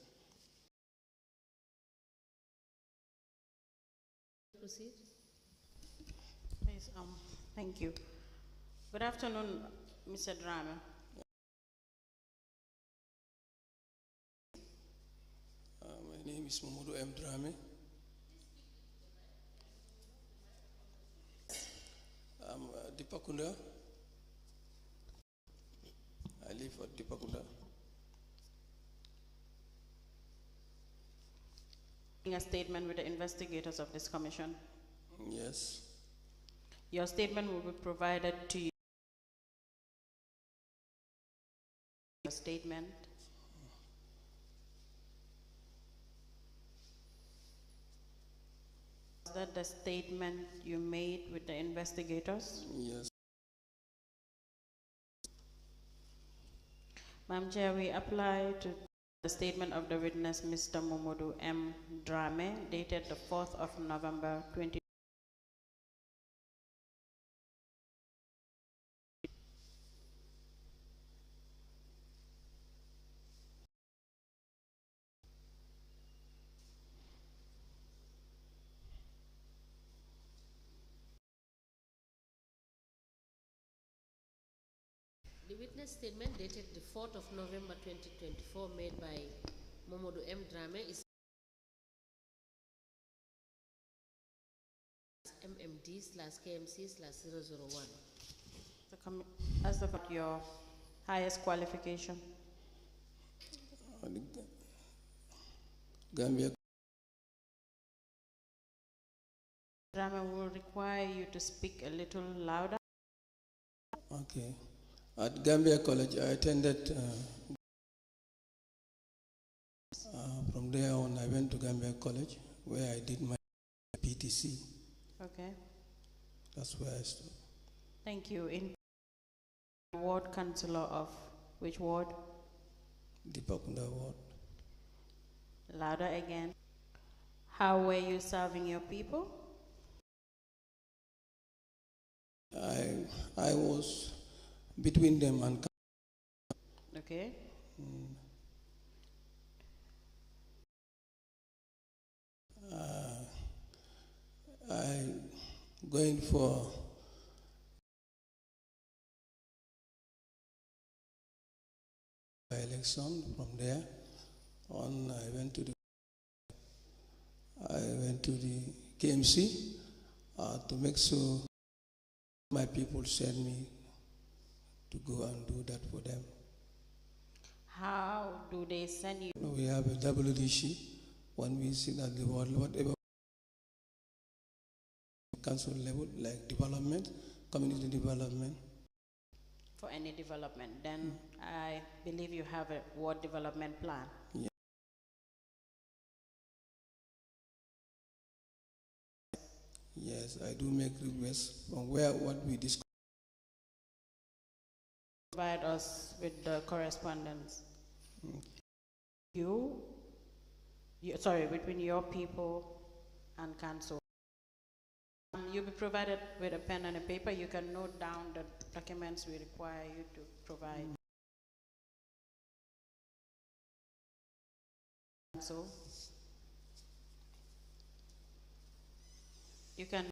Proceed. Please, thank you. Good afternoon, Mr. Drame. My name is Mamadou M. Drame. I'm Dipakunda. I live at Dipakunda. A statement with the investigators of this commission. Yes. Your statement will be provided to you. Your statement. Is that the statement you made with the investigators? Yes. Madam Chair, we apply to the statement of the witness, Mr. Mamadou M. Drame, dated the 4th of November 20. The witness statement dated the 4th of November 2024 made by Mamadou M. Drame is MMD/KMC/001. As your highest qualification. Gambia. Drame will require you to speak a little louder. Okay. At Gambia College, I attended. From there on, I went to Gambia College, where I did my PTC. Okay. That's where I stood. Thank you. In ward councillor of which ward? Dipakunda ward. Louder again. How were you serving your people? I was between them and. Okay. I going for election. From there on, I went to the KMC to make sure my people send me to go and do that for them. How do they send you? We have a WDC when we sit at the world, whatever council level, like development, community development. For any development, then I believe you have a ward development plan. Yeah. Yes, I do make requests from what we discuss. Provide us with the correspondence. Between your people and council. You'll be provided with a pen and a paper. You can note down the documents we require you to provide. So you can.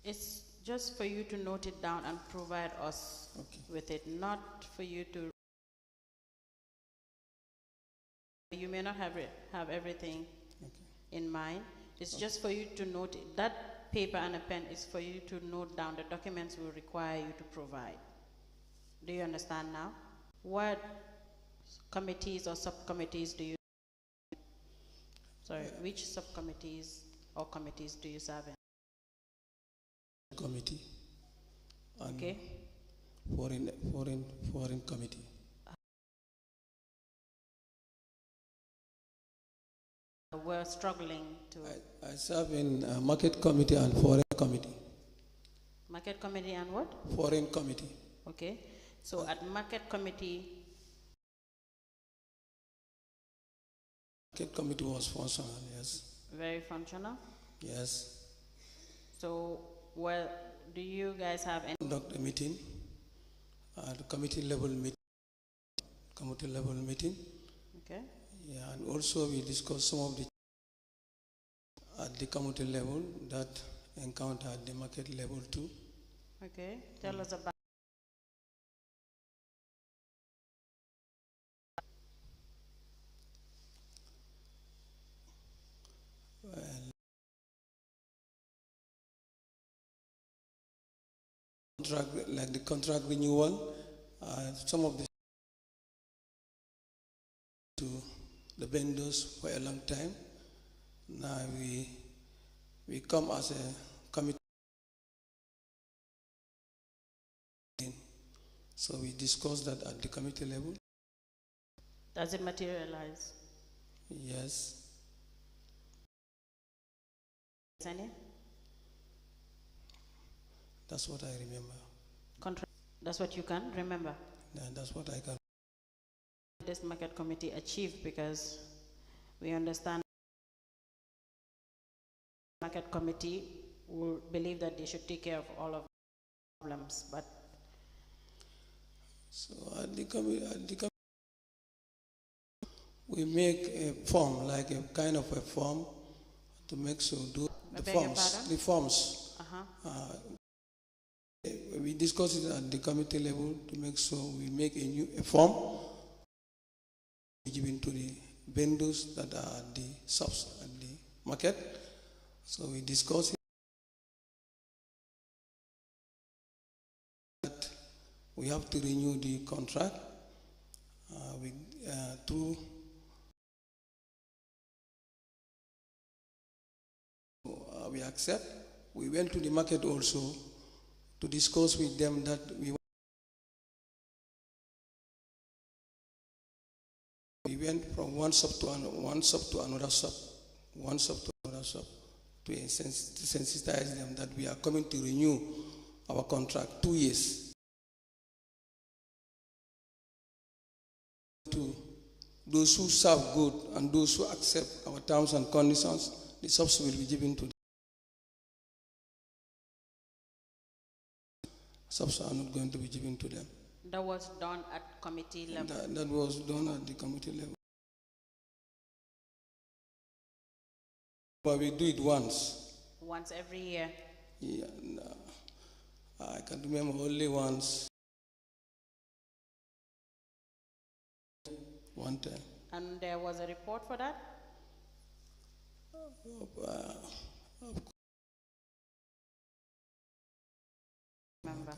It's just for you to note it down and provide us with it, not for you to. You may not have everything in mind. It's just for you to note it. That paper and a pen is for you to note down the documents we require you to provide. Do you understand now? What committees or subcommittees do you? Sorry, which subcommittees or committees do you serve in? Committee. And Okay. Foreign committee. We're struggling to. I serve in market committee and foreign committee. Market committee and what? Foreign committee. Okay. So at market committee. Market committee was functional, yes. Very functional? Yes. So, well, do you guys have any? Conduct a meeting, the committee level meeting. Okay. Yeah, and also we discuss some of the at the committee level that encounter at the market level too. Okay. Tell us about. Well, contract, like the contract renewal, some of the to the vendors for a long time. Now we come as a committee, so we discuss that at the committee level. Does it materialize? Yes. Any? That's what I remember. That's what you can remember? Yeah, that's what I can. This market committee achieved, because we understand market committee will believe that they should take care of all of the problems, but so at the committee we make a form, like a kind of a form to make sure the forms. We discuss it at the committee level to make sure we make a form given to the vendors that are at the shops at the market. So we discuss it. That we have to renew the contract through. We accept. We went to the market also to discuss with them that we went from one shop to another shop to sensitize them that we are coming to renew our contract 2 years. To those who serve good and those who accept our terms and conditions, the shops will be given to them. Shops are not going to be given to them. that was done at committee level? That was done at the committee level. But we do it once. Once every year? Yeah, no. I can remember only once. One time. And there was a report for that? Remember.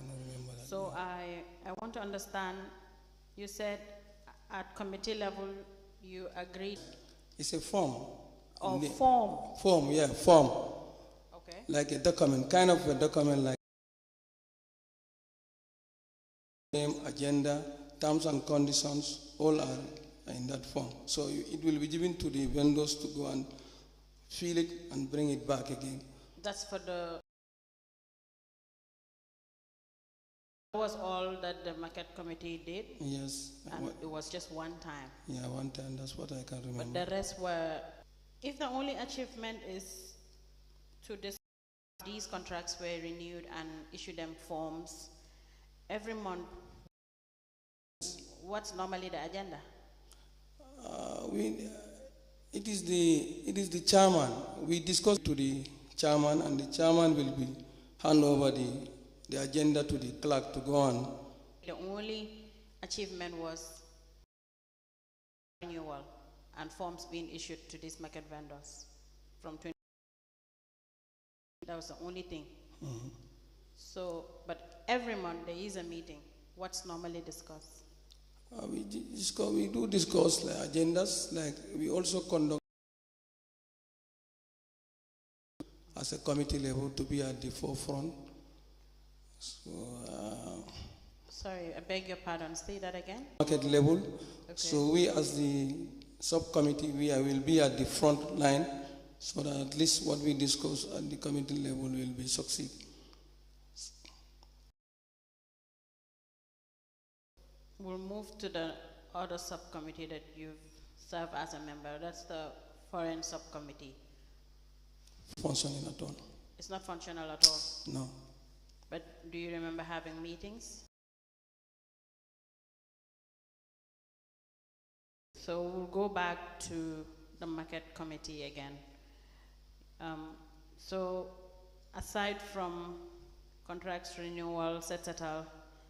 So I want to understand, you said at committee level you agreed? It's a form. Oh, form? Form, yeah, form. Okay. Like a document, kind of a document like name, agenda, terms and conditions, all are in that form. So it will be given to the vendors to go and fill it and bring it back again. That's for the... That was all that the market committee did? Yes. And it was just one time? Yeah, one time, that's what I can remember. But the rest were... If the only achievement is to these contracts were renewed and issue them forms every month, what's normally the agenda? It is the chairman. We discuss to the chairman, and the chairman will be hand over the agenda to the clerk to go on. The only achievement was renewal and forms being issued to these market vendors from 20. That was the only thing. So, but every month there is a meeting. What's normally discussed? We do discuss like agendas, like we also conduct as a committee level to be at the forefront. So, sorry, I beg your pardon. Say that again. Market level. Okay. So we as the subcommittee, will be at the front line so that at least what we discuss at the committee level will be succeed. We'll move to the other subcommittee that you've served as a member. That's the foreign subcommittee. Functioning at all? It's not functional at all? No. But do you remember having meetings? So we'll go back to the market committee again. So aside from contracts renewals, etc.,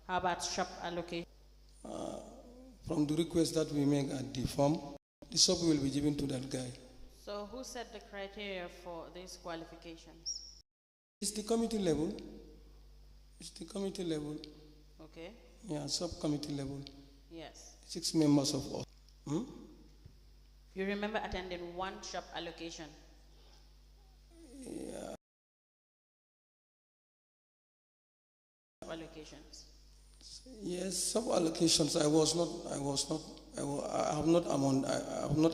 how about shop allocation? From the request that we make at the form, the sub will be given to that guy. So who set the criteria for these qualifications? It's the committee level. It's the committee level. Okay. Yeah, subcommittee level. Yes. 6 members of us. You remember attending one shop allocation? Yeah. Allocations. Yes, sub allocations. I have not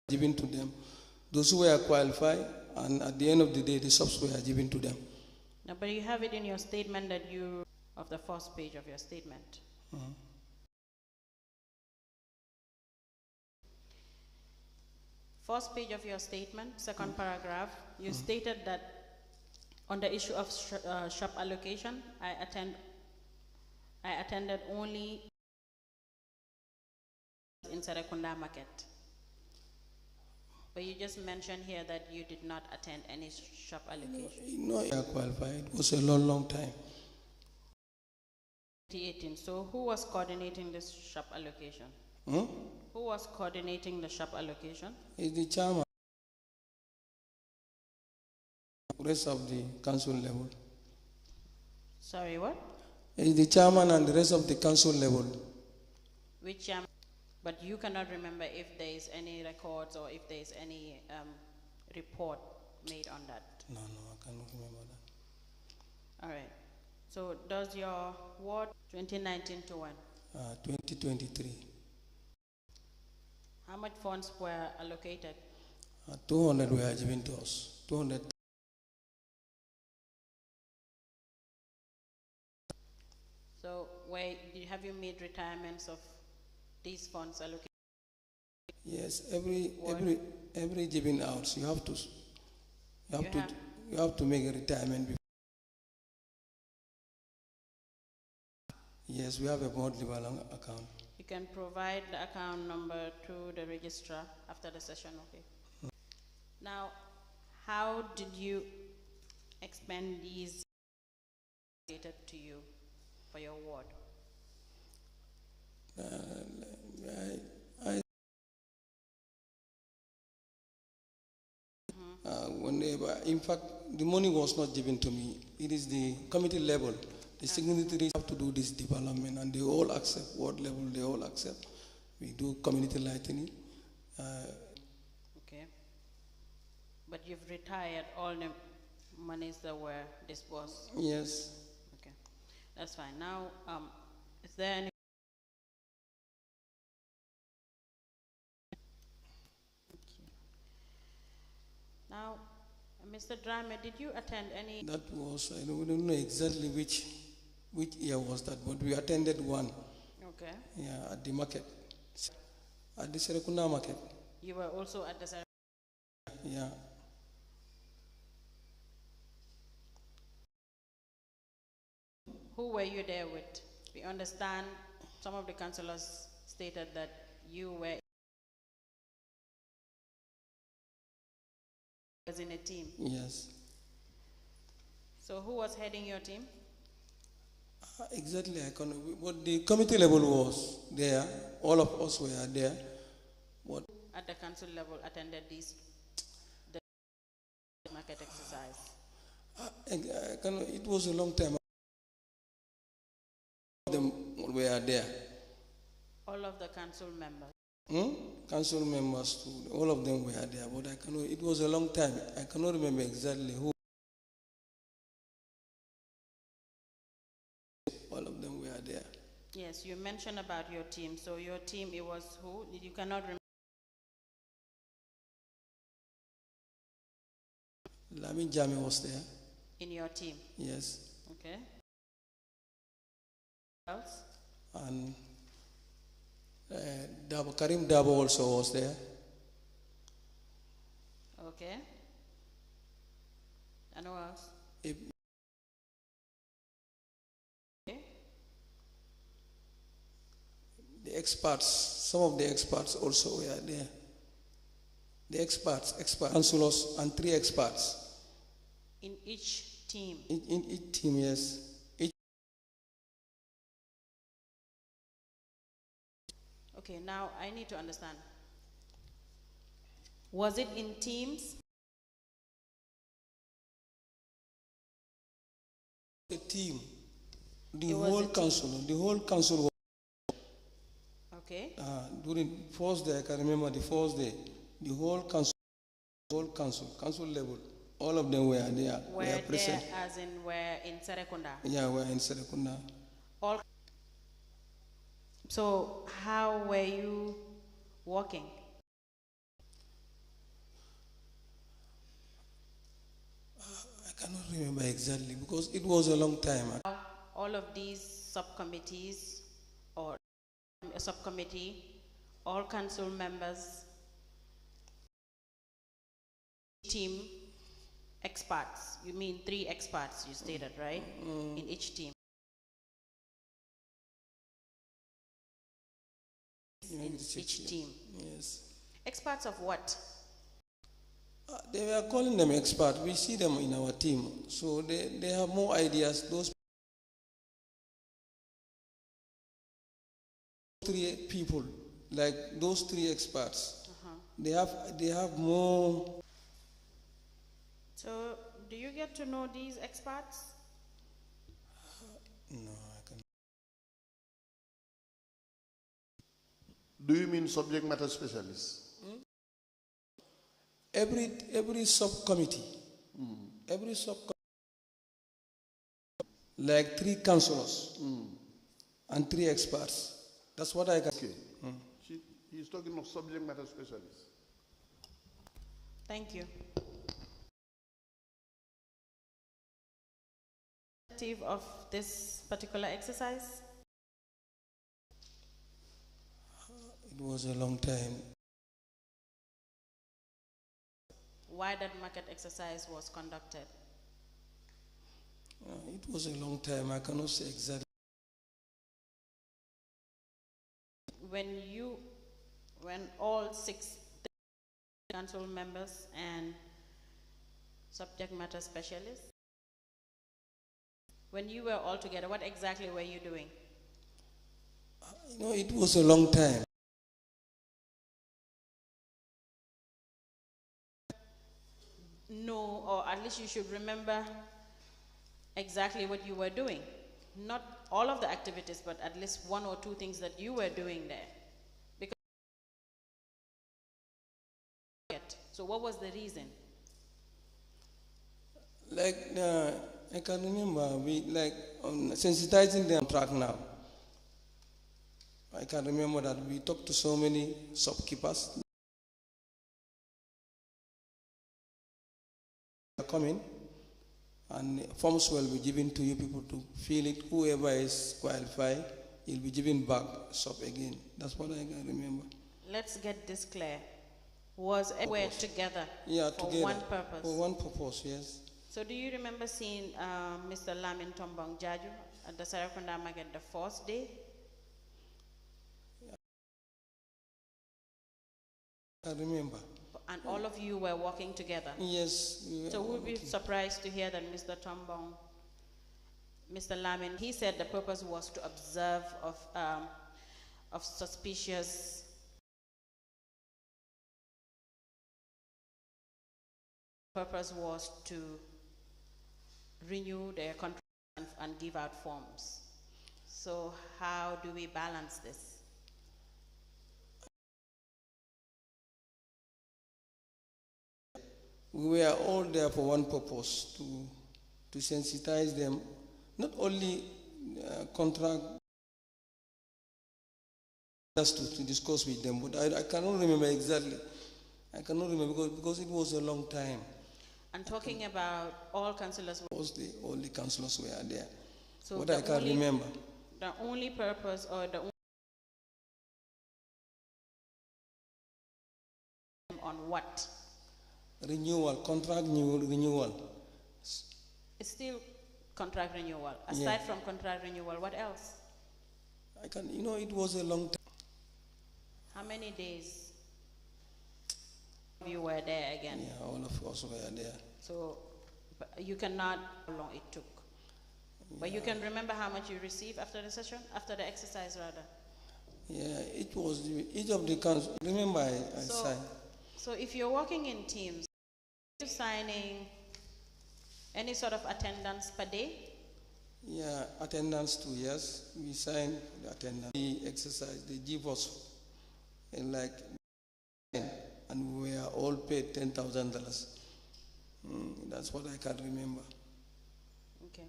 given to them. Those who were qualified, and at the end of the day, the subs were given to them. No, but you have it in your statement that of the first page of your statement. First page of your statement, second paragraph, you stated that on the issue of shop allocation, I attended only in Serekunda Market. But you just mentioned here that you did not attend any shop allocation. No, I qualified. It was a long time. 2018. So who was coordinating this shop allocation? Who was coordinating the shop allocation? It's the chairman. Rest of the council level. Sorry, what? It's the chairman and the rest of the council level. Which chairman? But you cannot remember if there is any records or if there is any report made on that? No, I cannot remember that. All right. So does your ward 2019 to when? 2023. How much funds were allocated? 200 were given to us. 200. So have you made retirements of these funds allocated? Yes, every giving out, you have to make a retirement before. Yes, we have a board level account. You can provide the account number to the registrar after the session, okay? Now, how did you expend these allocated to you for your ward? In fact, the money was not given to me. It is the committee level. The signatories have to do this development, and they all accept. Ward level, they all accept. We do community lightening. Okay. But you've retired all the monies that were disbursed? Yes. Okay. That's fine. Now, is there any? Now, Mr. Drame, did you attend any? That was, I don't know exactly which year was that, but we attended one. Okay. Yeah, at the market. At the Serekunda market. You were also at the Serekunda? Yeah. Who were you there with? We understand some of the councillors stated that you were Was in a team. Yes. So who was heading your team? Exactly, I can. What the committee level was there, all of us were there. What At the council level attended the market exercise? it was a long time. All of them were there. All of the council members? Council members too, all of them were there, but I cannot, it was a long time. I cannot remember exactly who. All of them were there. Yes, you mentioned about your team. So your team, it was who? You cannot remember? Lamin Jami was there. In your team? Yes. Okay. Else? And Karim Dabo also was there. Okay. And who else? Okay. The experts, some of the experts also were there. The experts, councillors, and 3 experts. In each team? In each team, yes. Okay, now I need to understand. Was it in teams? The team, the whole council was. Okay. During first day, I can remember the first day, the whole council level, all of them were there. Were present. there as in were in Serekunda? Yeah, we're in Serekunda. All. So how were you working? I cannot remember exactly because it was a long time. All of these subcommittees or a subcommittee, all council members, team experts. You mean 3 experts you stated, right? In each team. In each team. Yes. Experts of what? They were calling them experts. We see them in our team. So they have more ideas. Those 3 people, like those 3 experts, they have more. So do you get to know these experts? No, I can't. Do you mean subject matter specialists? Every subcommittee, like 3 councillors and 3 experts. That's what I got. Okay. He's talking of subject matter specialists. Thank you. Of this particular exercise? It was a long time. Why that market exercise was conducted? It was a long time. I cannot say exactly. When all 6 council members and subject matter specialists, when you were all together, what exactly were you doing? It was a long time. No, or at least you should remember exactly what you were doing. Not all of the activities, but at least 1 or 2 things that you were doing there. Because so what was the reason? Like, I can remember, we sensitizing them track now. I can remember that we talked to so many shopkeepers. Coming, and forms will be given to you people to fill it. Whoever is qualified, he'll be given back shop again. That's what I can remember. Let's get this clear. Was everywhere together? Yeah, for together. One purpose? For one purpose, yes. So do you remember seeing Mr. Lamin Tombong Jaju at the Serekunda market the first day? I remember. And all of you were working together? Yes. So we'll be surprised to hear that Mr. Tombong, Mr. Lamin, he said the purpose was to observe of suspicious purpose was to renew their contract and give out forms. So how do we balance this? We were all there for one purpose, to sensitize them, not only contract us to discuss with them, but I cannot remember exactly. I cannot remember because it was a long time. And talking about all councillors, All the councillors were there. so What I can remember. The only purpose or the only on what? Renewal, contract renewal. It's still contract renewal. Aside from contract renewal, what else? It was a long time. How many days you were there again? Yeah, all of us were there. So you cannot how long it took. But you can remember how much you received after the session, after the exercise rather? Yeah, it was each of the council. Remember, I signed. So if you're working in teams, are you signing any sort of attendance per day? Yeah, attendance too, yes. We signed the attendance. The exercise, they give us and we were all paid $10,000. That's what I can remember. Okay.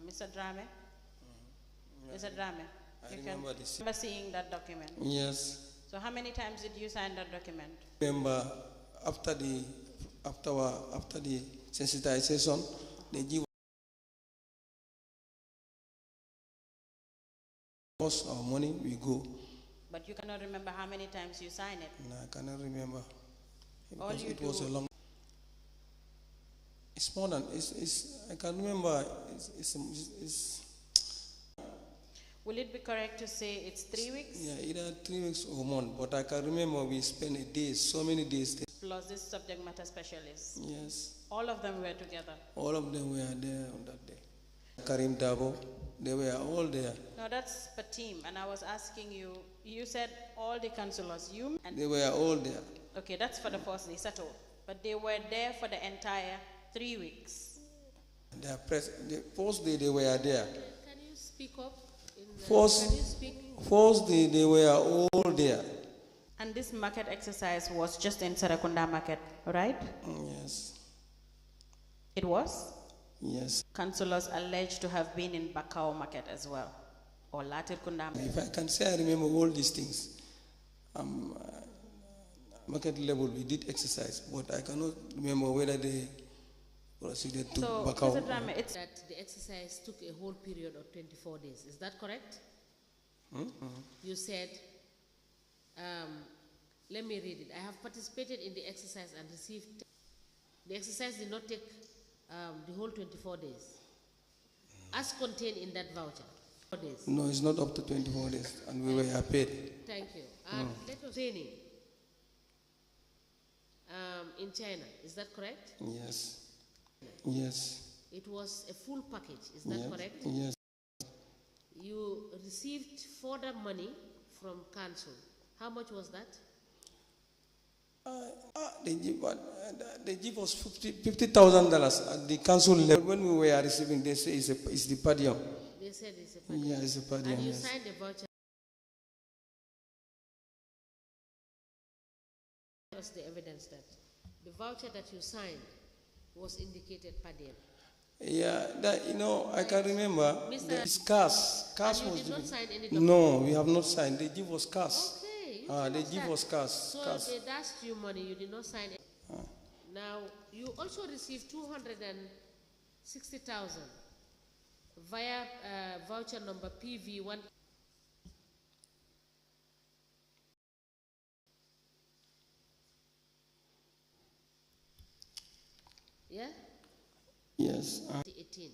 Mr. Drame? Mr. Drame, I you remember can this. remember seeing that document? Yes. So how many times did you sign that document? Remember, after the sensitization, they give us our money, we go. But you cannot remember how many times you signed it? No, I cannot remember. All Because you it was do- a long. It's more than I can remember. Will it be correct to say it's 3 weeks? Yeah, either 3 weeks or more. But I can remember we spent a day, so many days there. Plus this subject matter specialist. Yes, All of them were together. all of them were there on that day. Karim Dabo, they were all there. No, that's per team. And I was asking you, you said all the councillors, They were all there. okay, that's for the first day, settled. But they were there for the entire 3 weeks. The first day they were there. Can you speak up? First, Can you speak? first day they were all there. And this market exercise was just in Sarakunda market, right? Yes, It was? yes. Councillors alleged to have been in Bakau market as well, or Latir Kunda. If I can say I remember all these things, market level we did exercise, but I cannot remember whether they proceeded to So, Bakau. Mr. Drame, it's That the exercise took a whole period of 24 days. Is that correct? You said, let me read it. I have participated in the exercise and received. The exercise did not take the whole 24 days, as contained in that voucher. 4 days. No, it's not up to 24 days, and we were paid. Thank you. And that was training in China. Is that correct? Yes, yes, It was a full package. Is that yes, correct? yes. You received further money from council. How much was that? They give us $50,000 at the council level. When we were receiving, they say it's the per diem. They said it's a per diem. Yeah, it's a per diem. And you Yes. signed a voucher. What's the evidence that the voucher that you signed was indicated per diem? Yeah, I can remember. Mr. It's cash. Cash And you was did not given. sign any document? No, we have not signed. They give us cash. Okay. They give us cash. So cash. they dashed you money. You did not sign it. Now you also received 260,000 via voucher number PV1. Yeah. Yes. 18.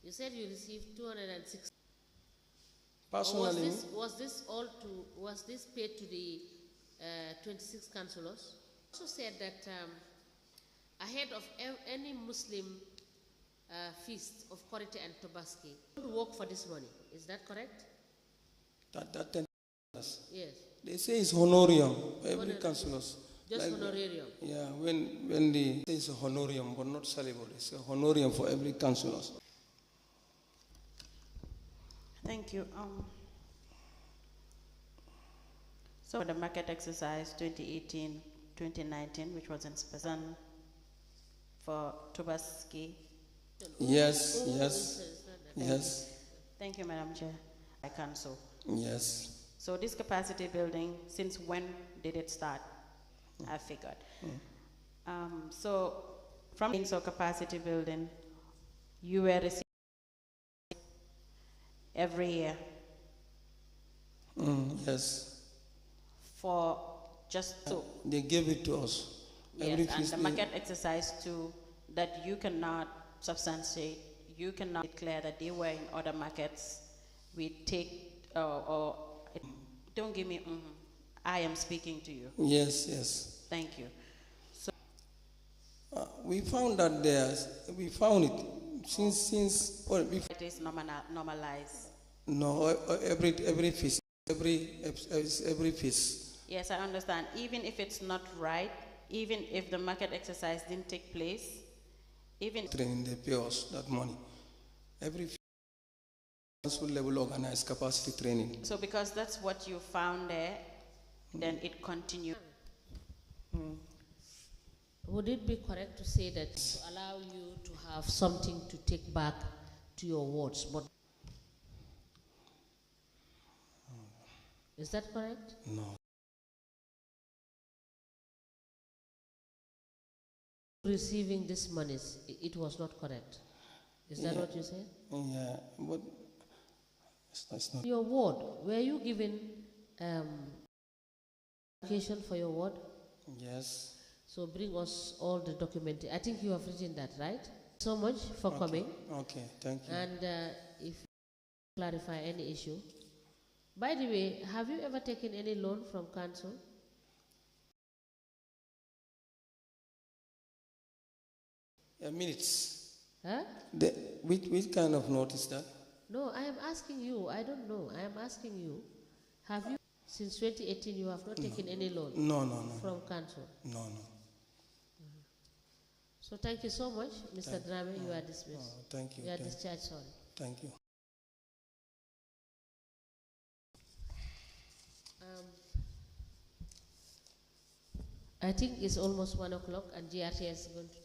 You said you received 206. Personally, Was this paid to the 26 councillors? Also said that ahead of any Muslim feast of Korite and Tobaski, you would work for this money. Is that correct? that 10. Yes. They say it's honorarium for every councillors. Just honorarium. Yeah, when they say it's a honorarium, but not salable, it's a honorarium for every councillors. Thank you. So the market exercise 2018-2019, which was in Spazan for Tobaski. Yes. Thank you, Madam Chair. I cancel. Yes. So this capacity building, since when did it start? I figured. So from capacity building, you were receiving every year. Yes. For just so. They gave it to us. Yes, and the market exercise too, that you cannot substantiate, you cannot declare that they were in other markets. We take, don't give me, I am speaking to you. Yes. Thank you. So we found that we found it since it is normalized. No, every feast, every feast. Yes, I understand. Even if it's not right, even if the market exercise didn't take place, even training, they pay us that money. Every council level organized capacity training. So because that's what you found there, then it continued. Would it be correct to say that to allow you to have something to take back to your wards? But is that correct? No. Receiving this monies, it was not correct. Is that what you said? Yeah, but it's not. Your ward, were you given application for your ward? Yes. So bring us all the documentation. I think you have written that, right? So much for coming. Okay, thank you. And if you clarify any issue. By the way, have you ever taken any loan from council? Minutes. Huh? Which kind of notice that? No, I am asking you. I don't know. I am asking you. Have you, since 2018, you have not taken any loan? No. From council? No. So thank you so much, Mr. Drame. You are dismissed. Thank you. You are discharged, sorry. Thank you. I think it's almost 1 o'clock and GRTS is going to take